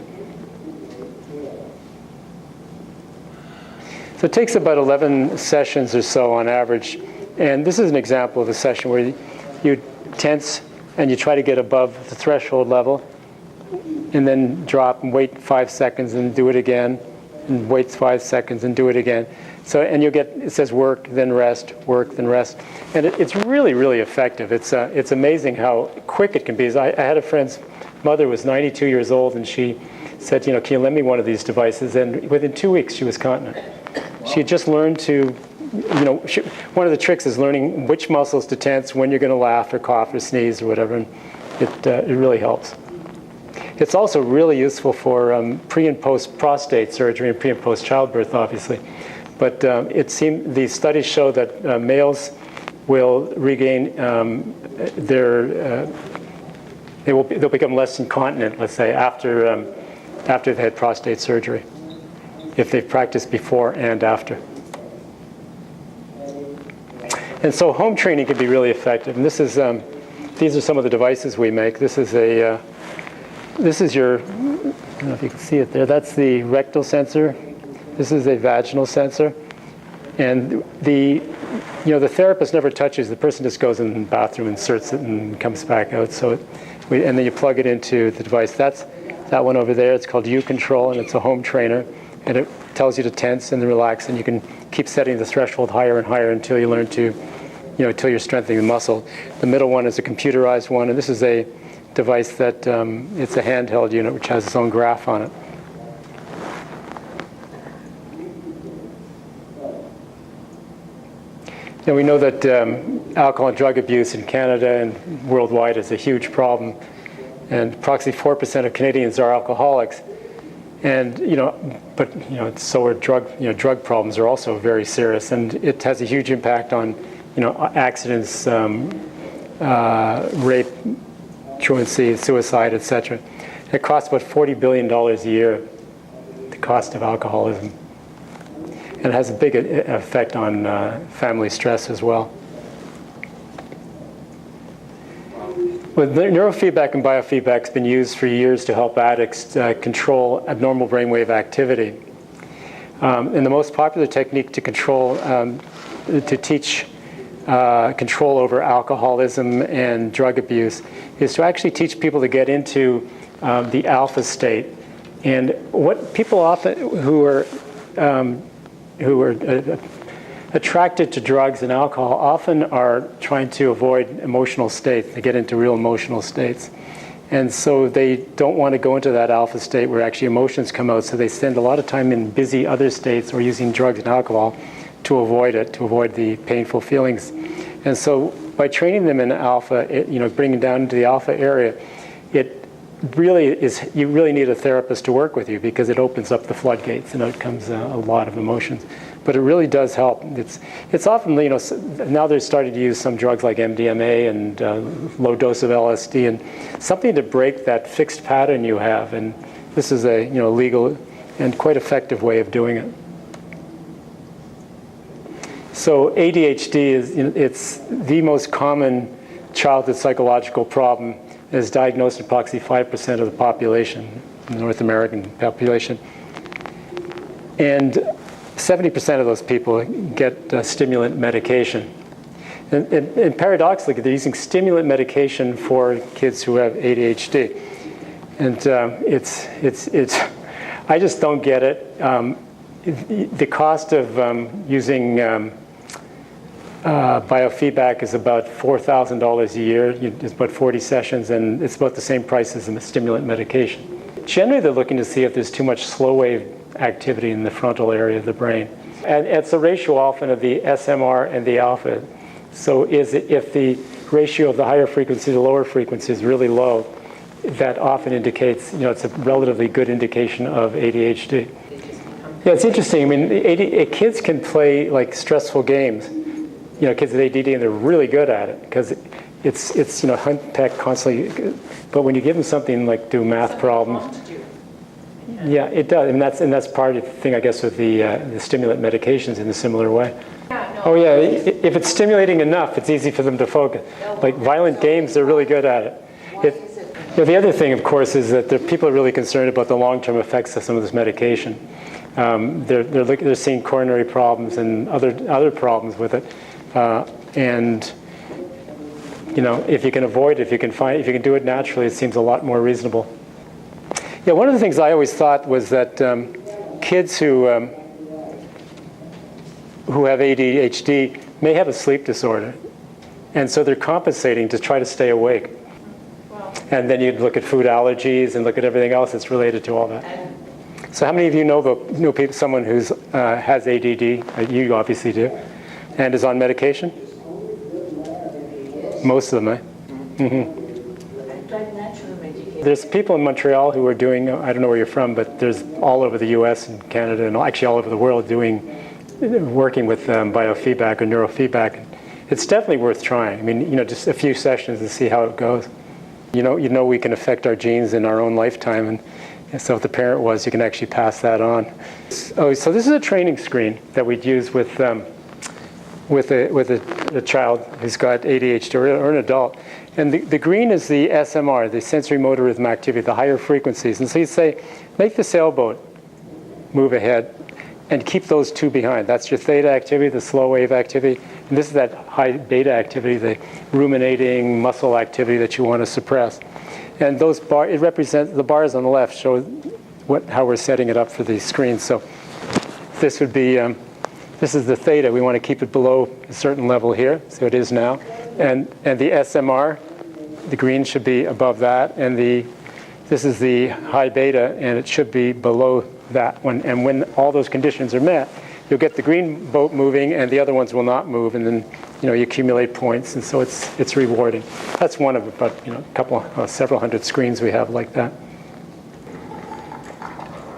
So it takes about 11 sessions or so on average. And this is an example of a session where you tense and you try to get above the threshold level, and then drop and wait 5 seconds and do it again, and wait 5 seconds and do it again. So, and you'll get, it says work, then rest, work, then rest. And it's really, really effective. It's amazing how quick it can be. I had a friend's mother was 92 years old, and she said, can you lend me one of these devices? And within 2 weeks, she was continent. She had just learned to, one of the tricks is learning which muscles to tense when you're going to laugh or cough or sneeze or whatever, and it really helps. It's also really useful for pre and post prostate surgery and pre and post childbirth, obviously. But these studies show that males will regain they'll become less incontinent, let's say, after they've had prostate surgery, if they've practiced before and after. And so home training can be really effective. And these are some of the devices we make. This is your, I don't know if you can see it there. That's the rectal sensor. This is a vaginal sensor. And the therapist never touches. The person just goes in the bathroom, inserts it, and comes back out. And then you plug it into the device. That's that one over there. It's called U-Control, and it's a home trainer. And it tells you to tense and relax, and you can keep setting the threshold higher and higher until you learn to, until you're strengthening the muscle. The middle one is a computerized one, and this is a device that it's a handheld unit which has its own graph on it. And we know that alcohol and drug abuse in Canada and worldwide is a huge problem, and approximately 4% of Canadians are alcoholics. And so are drug problems are also very serious, and it has a huge impact on accidents, rape, truancy, suicide, etc. It costs about $40 billion a year, the cost of alcoholism. And it has a big effect on family stress as well. Well, neurofeedback and biofeedback has been used for years to help addicts control abnormal brainwave activity. And the most popular technique to teach control over alcoholism and drug abuse is to actually teach people to get into the alpha state. And what people often who are attracted to drugs and alcohol often are trying to avoid emotional states. They get into real emotional states. And so they don't want to go into that alpha state where actually emotions come out, so they spend a lot of time in busy other states or using drugs and alcohol to avoid it, to avoid the painful feelings. And so by training them in alpha, bringing down into the alpha area, it really is, you really need a therapist to work with you because it opens up the floodgates and out comes a lot of emotions. But it really does help. It's often, now they're starting to use some drugs like MDMA and low dose of LSD and something to break that fixed pattern you have. And this is a legal and quite effective way of doing it. So ADHD it's the most common childhood psychological problem. It is diagnosed in approximately 5% of the population, the North American population. And 70% of those people get stimulant medication. And paradoxically, they're using stimulant medication for kids who have ADHD. And I just don't get it. The cost of using biofeedback is about $4,000 a year. It's about 40 sessions, and it's about the same price as the stimulant medication. Generally, they're looking to see if there's too much slow wave activity in the frontal area of the brain. And it's a ratio often of the SMR and the alpha. So if the ratio of the higher frequency to the lower frequency is really low, that often indicates, it's a relatively good indication of ADHD. Yeah, it's interesting. I mean, kids can play like stressful games. Kids with ADD, and they're really good at it because it's hunt, peck constantly. But when you give them something like do math problems, yeah, it does. And that's part of the thing, I guess, with the stimulant medications in a similar way. Oh yeah, if it's stimulating enough, it's easy for them to focus. Like violent games, they're really good at it. The other thing, of course, is that people are really concerned about the long-term effects of some of this medication. They're seeing coronary problems and other problems with it. And if you can avoid it, if you can do it naturally, it seems a lot more reasonable. Yeah, one of the things I always thought was that kids who have ADHD may have a sleep disorder, and so they're compensating to try to stay awake. Well, And then you'd look at food allergies and look at everything else that's related to all that. So how many of you know someone who has ADD? You obviously do. And is on medication? Most of them, eh? Mm-hmm. There's people in Montreal who are doing, I don't know where you're from, but there's all over the US and Canada and actually all over the world working with biofeedback or neurofeedback. It's definitely worth trying. I mean, just a few sessions and see how it goes. You know we can affect our genes in our own lifetime, and so if the parent was, you can actually pass that on. So this is a training screen that we'd use with a child who's got ADHD or an adult. And the green is the SMR, the sensory motor rhythm activity, the higher frequencies. And so you say, make the sailboat move ahead and keep those two behind. That's your theta activity, the slow wave activity. And this is that high beta activity, the ruminating muscle activity that you want to suppress. And those it represents, the bars on the left show how we're setting it up for the screen. So this would be, this is the theta. We want to keep it below a certain level here, so it is now. And the SMR, the green should be above that, and this is the high beta, and it should be below that one. And when all those conditions are met, you'll get the green boat moving, and the other ones will not move, and then you accumulate points, and so it's rewarding. That's one of about several hundred screens we have like that.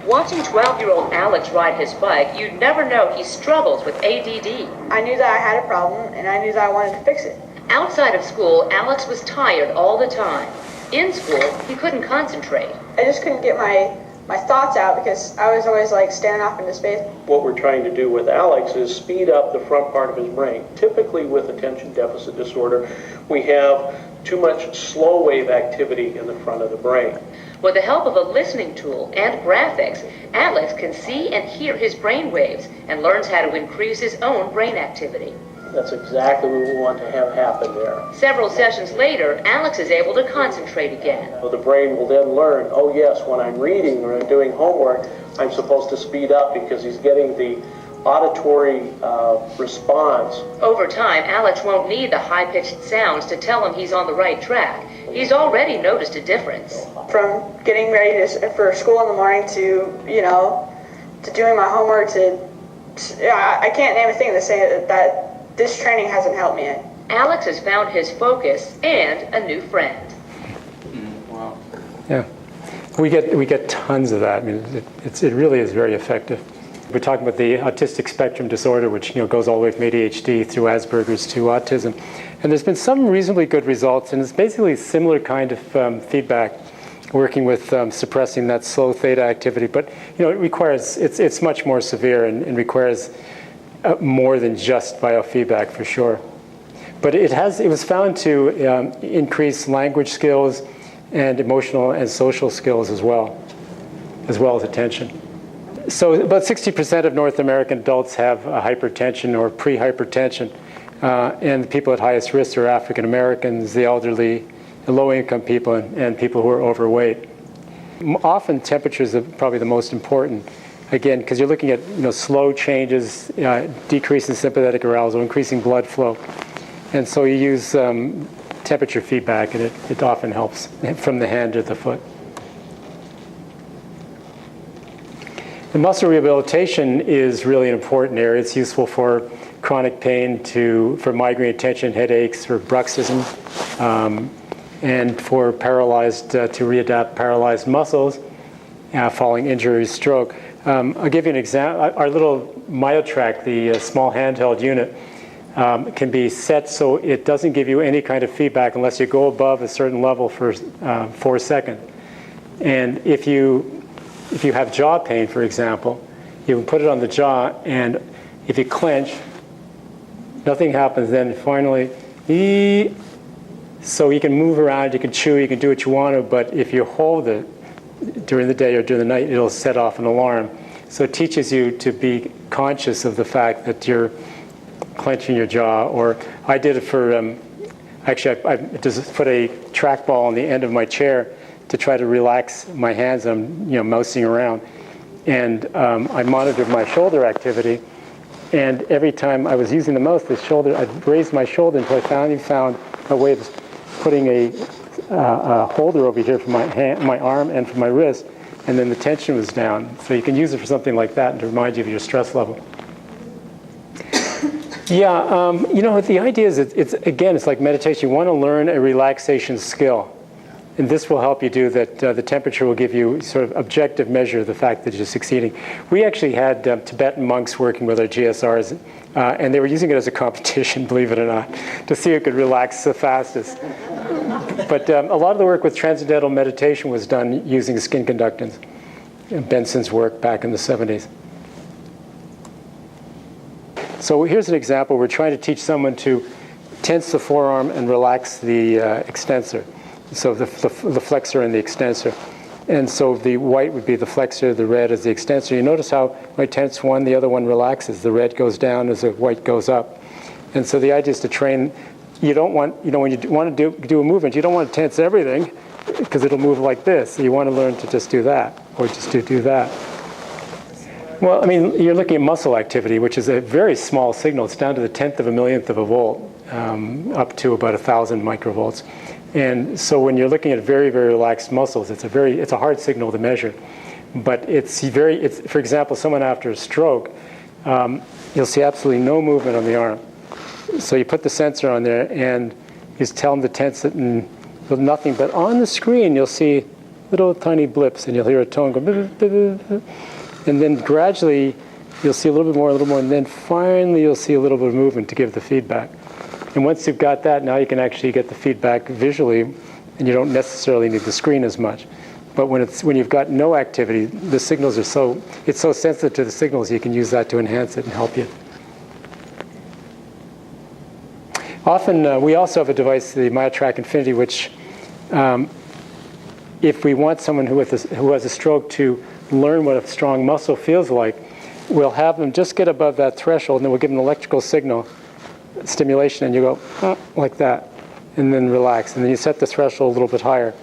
Watching 12-year-old Alex ride his bike, you'd never know he struggles with ADD. I knew that I had a problem, and I knew that I wanted to fix it. Outside of school, Alex was tired all the time. In school, he couldn't concentrate. I just couldn't get my thoughts out because I was always like staring off into space. What we're trying to do with Alex is speed up the front part of his brain. Typically with attention deficit disorder, we have too much slow wave activity in the front of the brain. With the help of a listening tool and graphics, Alex can see and hear his brain waves and learns how to increase his own brain activity. That's exactly what we want to have happen there. Several sessions later, Alex is able to concentrate again. So the brain will then learn, oh yes, when I'm reading or I'm doing homework, I'm supposed to speed up because he's getting the auditory response. Over time, Alex won't need the high-pitched sounds to tell him he's on the right track. He's already noticed a difference. From getting ready for school in the morning to doing my homework I can't name a thing to say that this training hasn't helped me in. Alex has found his focus and a new friend. Wow. Yeah, we get tons of that. I mean, it really is very effective. We're talking about the autistic spectrum disorder, which goes all the way from ADHD through Asperger's to autism, and there's been some reasonably good results, and it's basically a similar kind of feedback, working with suppressing that slow theta activity. But it requires it's much more severe and requires more than just biofeedback for sure. But it was found to increase language skills and emotional and social skills as well as attention. So about 60% of North American adults have hypertension or pre-hypertension, and the people at highest risk are African Americans, the elderly, the low-income people, and people who are overweight. Often temperatures are probably the most important, again, because you're looking at slow changes, decrease in sympathetic arousal, increasing blood flow. And so you use temperature feedback, and it often helps from the hand to the foot. The muscle rehabilitation is really an important area. It's useful for chronic pain, for migraine, tension, headaches, for bruxism, and for paralyzed, to readapt paralyzed muscles, following injury, stroke. I'll give you an example. Our little MyoTrack, the small handheld unit, can be set so it doesn't give you any kind of feedback unless you go above a certain level for 4 seconds. And if you have jaw pain, for example, you can put it on the jaw, and if you clench, nothing happens. Then finally, so you can move around, you can chew, you can do what you want to, but if you hold it during the day or during the night, it'll set off an alarm. So it teaches you to be conscious of the fact that you're clenching your jaw. Or I did it for, actually I just put a trackball on the end of my chair to try to relax my hands. I'm mousing around, and I monitored my shoulder activity, and every time I was using the mouse, I'd raise my shoulder until I finally found a way of putting a holder over here for my hand, my arm, and for my wrist, and then the tension was down. So you can use it for something like that and to remind you of your stress level. Yeah, you know, the idea is it's like meditation. You want to learn a relaxation skill. And this will help you do that. The temperature will give you sort of objective measure of the fact that you're succeeding. We actually had Tibetan monks working with our GSRs, and they were using it as a competition, believe it or not, to see who could relax the fastest. But a lot of the work with transcendental meditation was done using skin conductance. Benson's work back in the 70s. So here's an example. We're trying to teach someone to tense the forearm and relax the extensor. So the flexor and the extensor. And so the white would be the flexor, the red is the extensor. You notice how when I tense one, the other one relaxes. The red goes down as the white goes up. And so the idea is to train, you don't want, you know, when you want to do a movement, you don't want to tense everything because it'll move like this. So you want to learn to just do that, or just to do that. Well, I mean, you're looking at muscle activity, which is a very small signal. It's down to the 1/10 of a millionth of a volt, up to about 1,000 microvolts. And so when you're looking at very, very relaxed muscles, it's a hard signal to measure. But it's for example, someone after a stroke, you'll see absolutely no movement on the arm. So you put the sensor on there and you just tell them to tense it and nothing. But on the screen, you'll see little tiny blips and you'll hear a tone go, and then gradually you'll see a little bit more, and then finally you'll see a little bit of movement to give the feedback. And once you've got that, now you can actually get the feedback visually, and you don't necessarily need the screen as much. But when you've got no activity, the signals are it's so sensitive to the signals, you can use that to enhance it and help you. Often, we also have a device, the MyoTrack Infinity, which if we want someone who has a stroke to learn what a strong muscle feels like, we'll have them just get above that threshold, and then we'll give them an electrical signal, stimulation, and you go like that, and then relax, and then you set the threshold a little bit higher.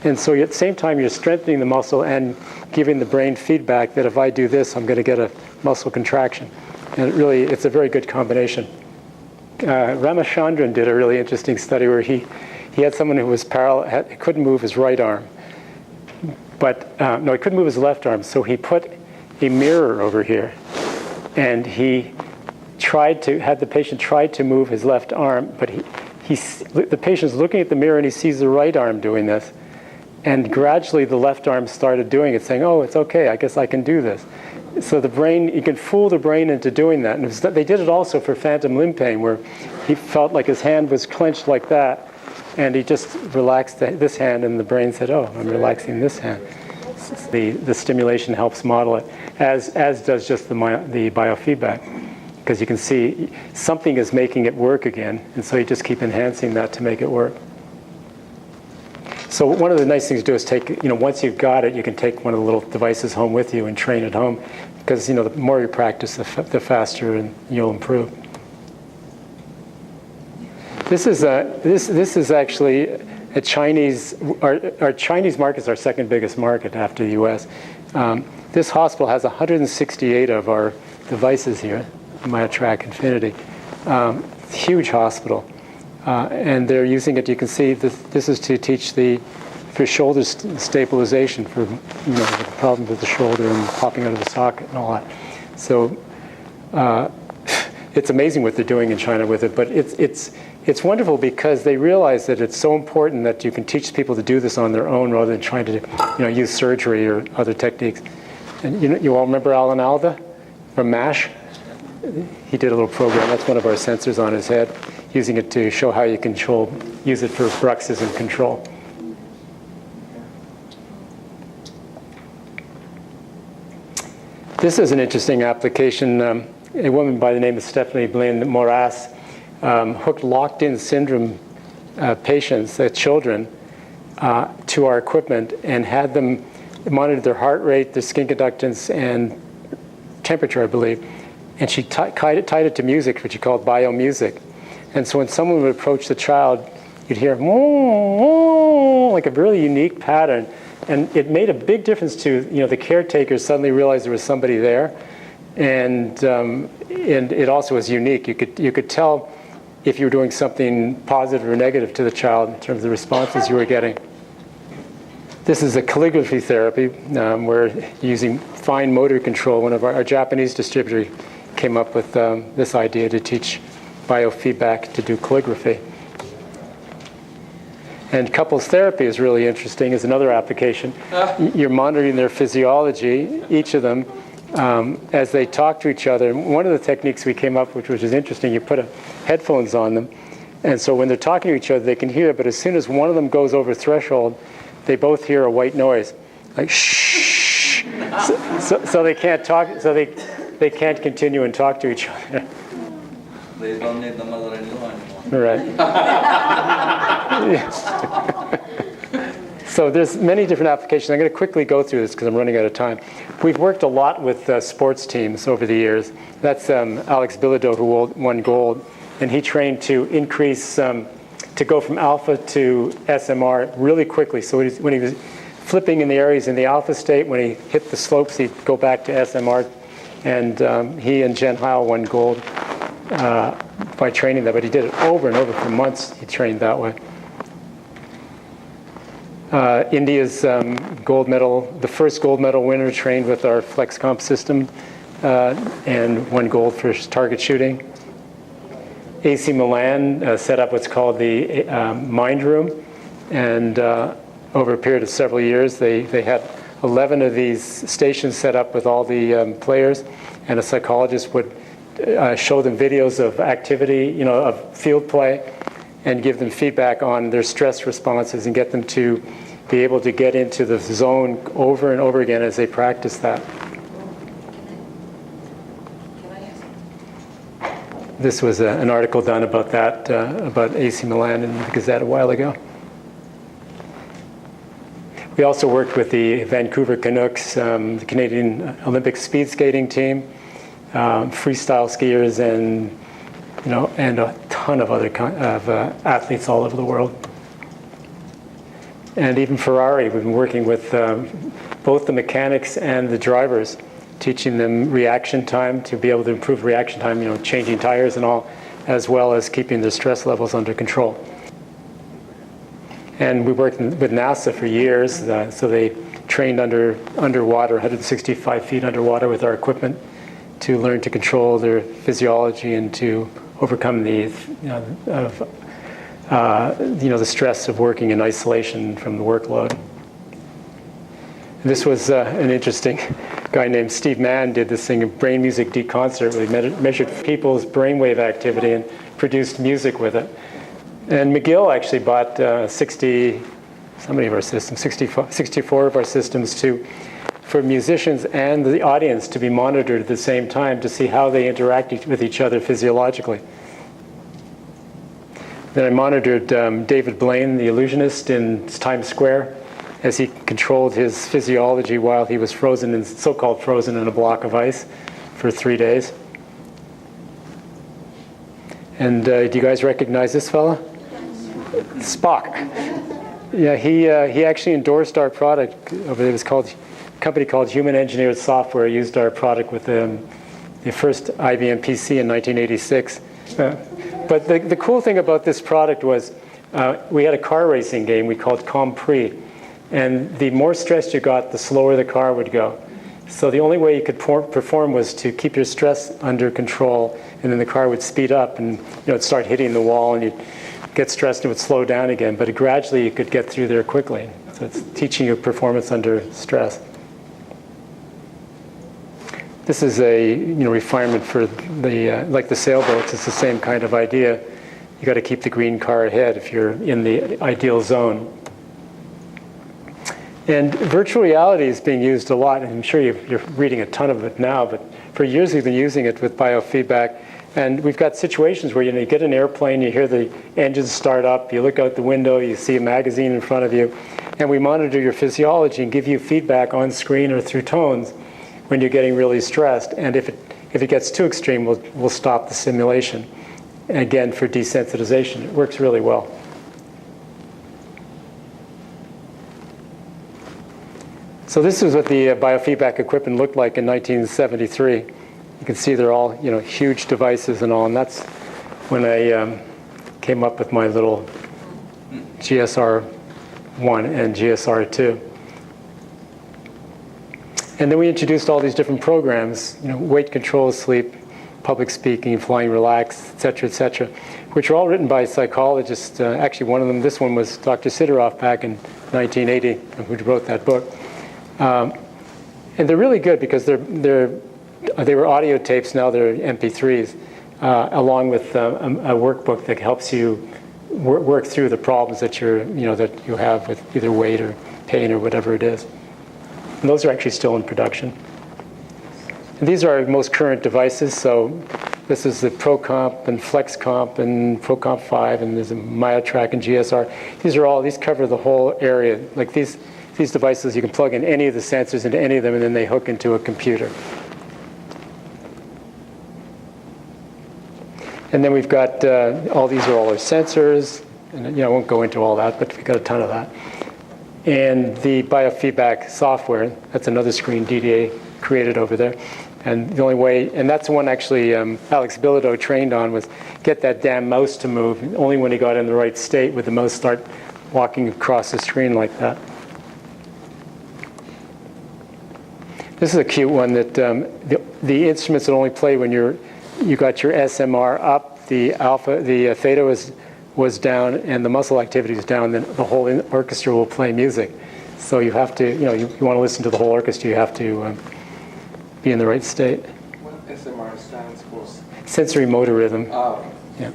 And so at the same time, you're strengthening the muscle and giving the brain feedback that if I do this, I'm going to get a muscle contraction. And it's a very good combination. Ramachandran did a really interesting study where he had someone who was couldn't move his right arm. But no, he couldn't move his left arm, so he put a mirror over here, and he had the patient try to move his left arm, but the patient's looking at the mirror and he sees the right arm doing this, and gradually the left arm started doing it, saying, "Oh, it's okay, I guess I can do this." So the brain, you can fool the brain into doing that, and they did it also for phantom limb pain, where he felt like his hand was clenched like that. And he just relaxed this hand, and the brain said, "Oh, I'm relaxing this hand." The stimulation helps model it, as does just the biofeedback, because you can see something is making it work again, and so you just keep enhancing that to make it work. So one of the nice things to do is once you've got it, you can take one of the little devices home with you and train at home, because the more you practice, the faster and you'll improve. This is actually a Chinese. Our Chinese market is our second biggest market after the U.S. This hospital has 168 of our devices here, MyoTrack Infinity. Huge hospital, and they're using it. You can see this is to teach for shoulder stabilization, for the problem with the shoulder and popping out of the socket and all that. So it's amazing what they're doing in China with it, but it's wonderful because they realize that it's so important that you can teach people to do this on their own rather than trying to use surgery or other techniques. And you all remember Alan Alda from MASH? He did a little program. That's one of our sensors on his head, using it to show how you use it for bruxism control. This is an interesting application. A woman by the name of Stephanie Blaine Moras hooked locked-in syndrome patients, children, to our equipment and had them monitor their heart rate, their skin conductance, and temperature, I believe. And she tied it to music, which she called biomusic. And so when someone would approach the child, you'd hear like a really unique pattern. And it made a big difference to the caretakers suddenly realized there was somebody there. And it also was unique. You could tell if you were doing something positive or negative to the child in terms of the responses you were getting. This is a calligraphy therapy. We're using fine motor control. One of our Japanese distributor came up with this idea to teach biofeedback to do calligraphy. And couples therapy is really interesting, is another application. You're monitoring their physiology, each of them, as they talk to each other. And one of the techniques we came up with, which is interesting, you put headphones on them, and so when they're talking to each other, they can hear, but as soon as one of them goes over threshold, they both hear a white noise, like shh. So they can't talk, so they can't continue and talk to each other. They don't need the mother anymore. Right. So there's many different applications. I'm going to quickly go through this because I'm running out of time. We've worked a lot with sports teams over the years. That's Alex Bilodeau, who won gold, and he trained to increase, to go from alpha to SMR really quickly. So when he was flipping in the areas in the alpha state, when he hit the slopes, he'd go back to SMR, and he and Jen Heil won gold by training that, but he did it over and over for months. He trained that way. India's gold medal, the first gold medal winner, trained with our FlexComp system and won gold for target shooting. AC Milan set up what's called the Mind Room, and over a period of several years, they had 11 of these stations set up with all the players, and a psychologist would show them videos of activity, of field play, and give them feedback on their stress responses and get them to be able to get into the zone over and over again as they practice that. This was an article done about that, about AC Milan in the Gazette a while ago. We also worked with the Vancouver Canucks, the Canadian Olympic speed skating team, freestyle skiers, and a ton of other athletes all over the world. And even Ferrari, we've been working with both the mechanics and the drivers, teaching them reaction time to be able to improve reaction time, changing tires and all, as well as keeping their stress levels under control. And we worked with NASA for years, so they trained underwater, 165 feet underwater with our equipment, to learn to control their physiology and to overcome the stress of working in isolation from the workload. This was an interesting guy named Steve Mann did this thing, brain music deconcert, where he measured people's brainwave activity and produced music with it. And McGill actually bought 64 of our systems for musicians and the audience to be monitored at the same time to see how they interact with each other physiologically. Then I monitored David Blaine, the illusionist, in Times Square as he controlled his physiology while he was so-called frozen in a block of ice for 3 days. And do you guys recognize this fella? Spock. Yeah, he actually endorsed our product. It was a company called Human Engineered Software used our product with the first IBM PC in 1986. But the cool thing about this product was we had a car racing game we called Compris, and the more stressed you got, the slower the car would go. So the only way you could perform was to keep your stress under control, and then the car would speed up and it'd start hitting the wall, and you'd get stressed and it would slow down again. But gradually you could get through there quickly. So it's teaching you performance under stress. This is a refinement for the like the sailboats. It's the same kind of idea. You got to keep the green car ahead if you're in the ideal zone. And virtual reality is being used a lot, and I'm sure you're reading a ton of it now, but for years we've been using it with biofeedback. And we've got situations where you get an airplane, you hear the engines start up, you look out the window, you see a magazine in front of you, and we monitor your physiology and give you feedback on screen or through tones when you're getting really stressed. And if it gets too extreme, we'll stop the simulation. Again, for desensitization, it works really well. So this is what the biofeedback equipment looked like in 1973. You can see they're all, huge devices and all, and that's when I came up with my little GSR1 and GSR2. And then we introduced all these different programs, weight control, sleep, public speaking, flying relaxed, et cetera, which are all written by psychologists. Actually, one of them, this one was Dr. Sideroff back in 1980, who wrote that book. And they're really good because they were audio tapes, now they're MP3s, along with a workbook that helps you work through the problems that that you have with either weight or pain or whatever it is. And those are actually still in production. And these are our most current devices. So this is the ProComp and FlexComp and ProComp 5, and there's a MyoTrack and GSR. These cover the whole area. Like these devices, you can plug in any of the sensors into any of them, and then they hook into a computer. And then we've got, these are all our sensors. And I won't go into all that, but we've got a ton of that. And the biofeedback software, that's another screen DDA created over there. And the only way, and that's the one actually Alex Bilodeau trained on, was get that damn mouse to move. Only when he got in the right state would the mouse start walking across the screen like that. This is a cute one that the instruments that only play when you got your SMR up, the theta was down, and the muscle activity is down, then the whole orchestra will play music. So you have to, you want to listen to the whole orchestra, you have to be in the right state. What SMR stands for? Sensory motor rhythm. Oh. Yeah.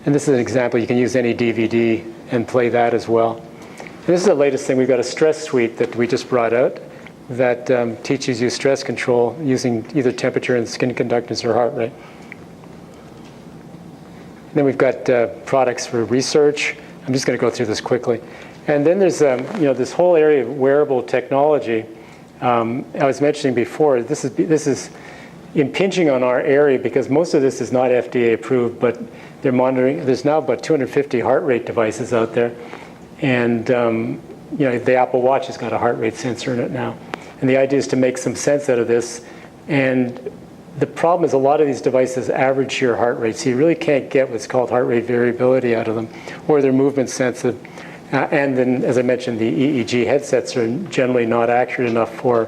And this is an example. You can use any DVD and play that as well. And this is the latest thing. We've got a stress suite that we just brought out that teaches you stress control using either temperature and skin conductance or heart rate. Then we've got products for research. I'm just going to go through this quickly. And then there's this whole area of wearable technology. I was mentioning before, this is impinging on our area because most of this is not FDA approved, but they're monitoring. There's now about 250 heart rate devices out there, and the Apple Watch has got a heart rate sensor in it now. And the idea is to make some sense out of this. And the problem is a lot of these devices average your heart rate, so you really can't get what's called heart rate variability out of them, or they're movement sensitive. And then, as I mentioned, the EEG headsets are generally not accurate enough for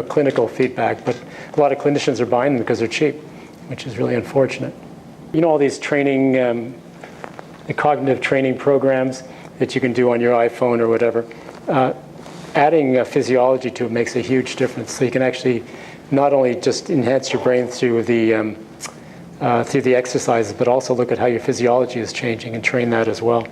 clinical feedback, but a lot of clinicians are buying them because they're cheap, which is really unfortunate. All these training, the cognitive training programs that you can do on your iPhone or whatever, adding physiology to it makes a huge difference. So you can actually not only just enhance your brain through the exercises, but also look at how your physiology is changing and train that as well.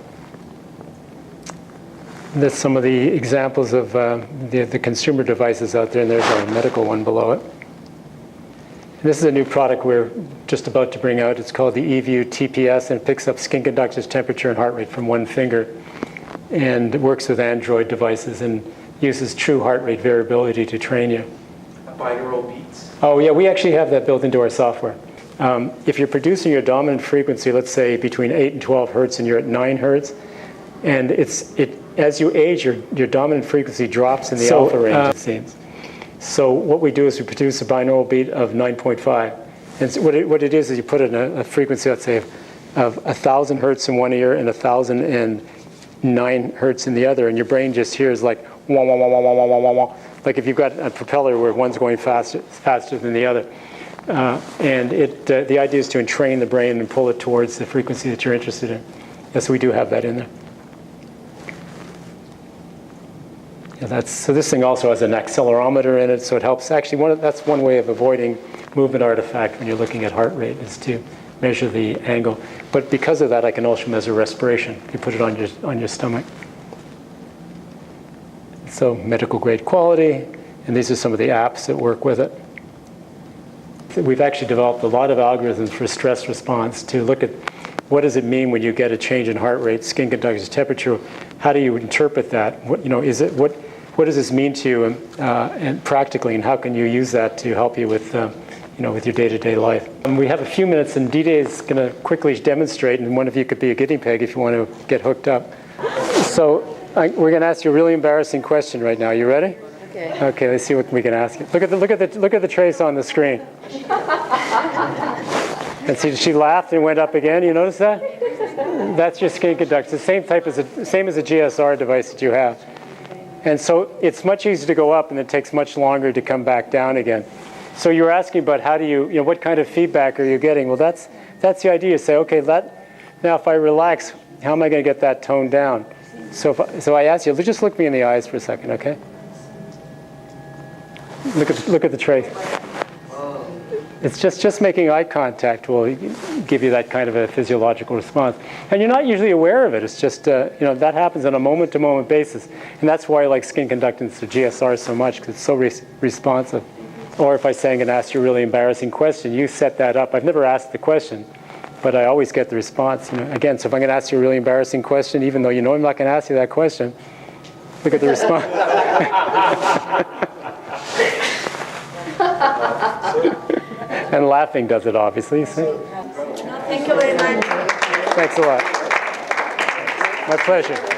That's some of the examples of the consumer devices out there, and there's our medical one below it. And this is a new product we're just about to bring out. It's called the avwtxE, and it picks up skin conductance, temperature, and heart rate from one finger, and it works with Android devices and uses true heart rate variability to train you. Binaural beats? Oh yeah, we actually have that built into our software. If you're producing your dominant frequency, let's say between 8 and 12 hertz, and you're at 9 hertz, and as you age, your dominant frequency drops in the alpha range, it seems. So what we do is we produce a binaural beat of 9.5. And so what it is you put in a frequency, let's say, of 1,000 hertz in one ear and 1,009 hertz in the other, and your brain just hears like wah, wah, wah, wah, wah, wah, wah, wah. Like if you've got a propeller where one's going faster than the other. And the idea is to entrain the brain and pull it towards the frequency that you're interested in. Yes, we do have that in there. Yeah, so this thing also has an accelerometer in it, so it helps. Actually, that's one way of avoiding movement artifact when you're looking at heart rate, is to measure the angle. But because of that, I can also measure respiration. You put it on your stomach. So medical grade quality, and these are some of the apps that work with it. We've actually developed a lot of algorithms for stress response to look at what does it mean when you get a change in heart rate, skin conductance, temperature. How do you interpret that? What does this mean to you, and practically, and how can you use that to help you with with your day-to-day life? We have a few minutes, and Dide is going to quickly demonstrate, and one of you could be a guinea pig if you want to get hooked up. So we're going to ask you a really embarrassing question right now. You ready? Okay. Okay. Let's see what we can ask you. Look at the trace on the screen. And see, she laughed and went up again. You notice that? That's your skin conductance. The same same as a GSR device that you have. And so it's much easier to go up, and it takes much longer to come back down again. So you're asking about how do you what kind of feedback are you getting? Well, that's the idea. You say, okay, now if I relax, how am I going to get that tone down? So I ask you, just look me in the eyes for a second, okay? Look at the tray. It's just making eye contact will give you that kind of a physiological response. And you're not usually aware of it. It's just, that happens on a moment-to-moment basis. And that's why I like skin conductance or GSR so much, because it's so responsive. Or if I say I'm going to ask you a really embarrassing question, you set that up. I've never asked the question, but I always get the response. Again, so if I'm going to ask you a really embarrassing question, even though you know I'm not going to ask you that question, look at the response. And laughing does it, obviously. See? Thank you very much. Thanks a lot. My pleasure.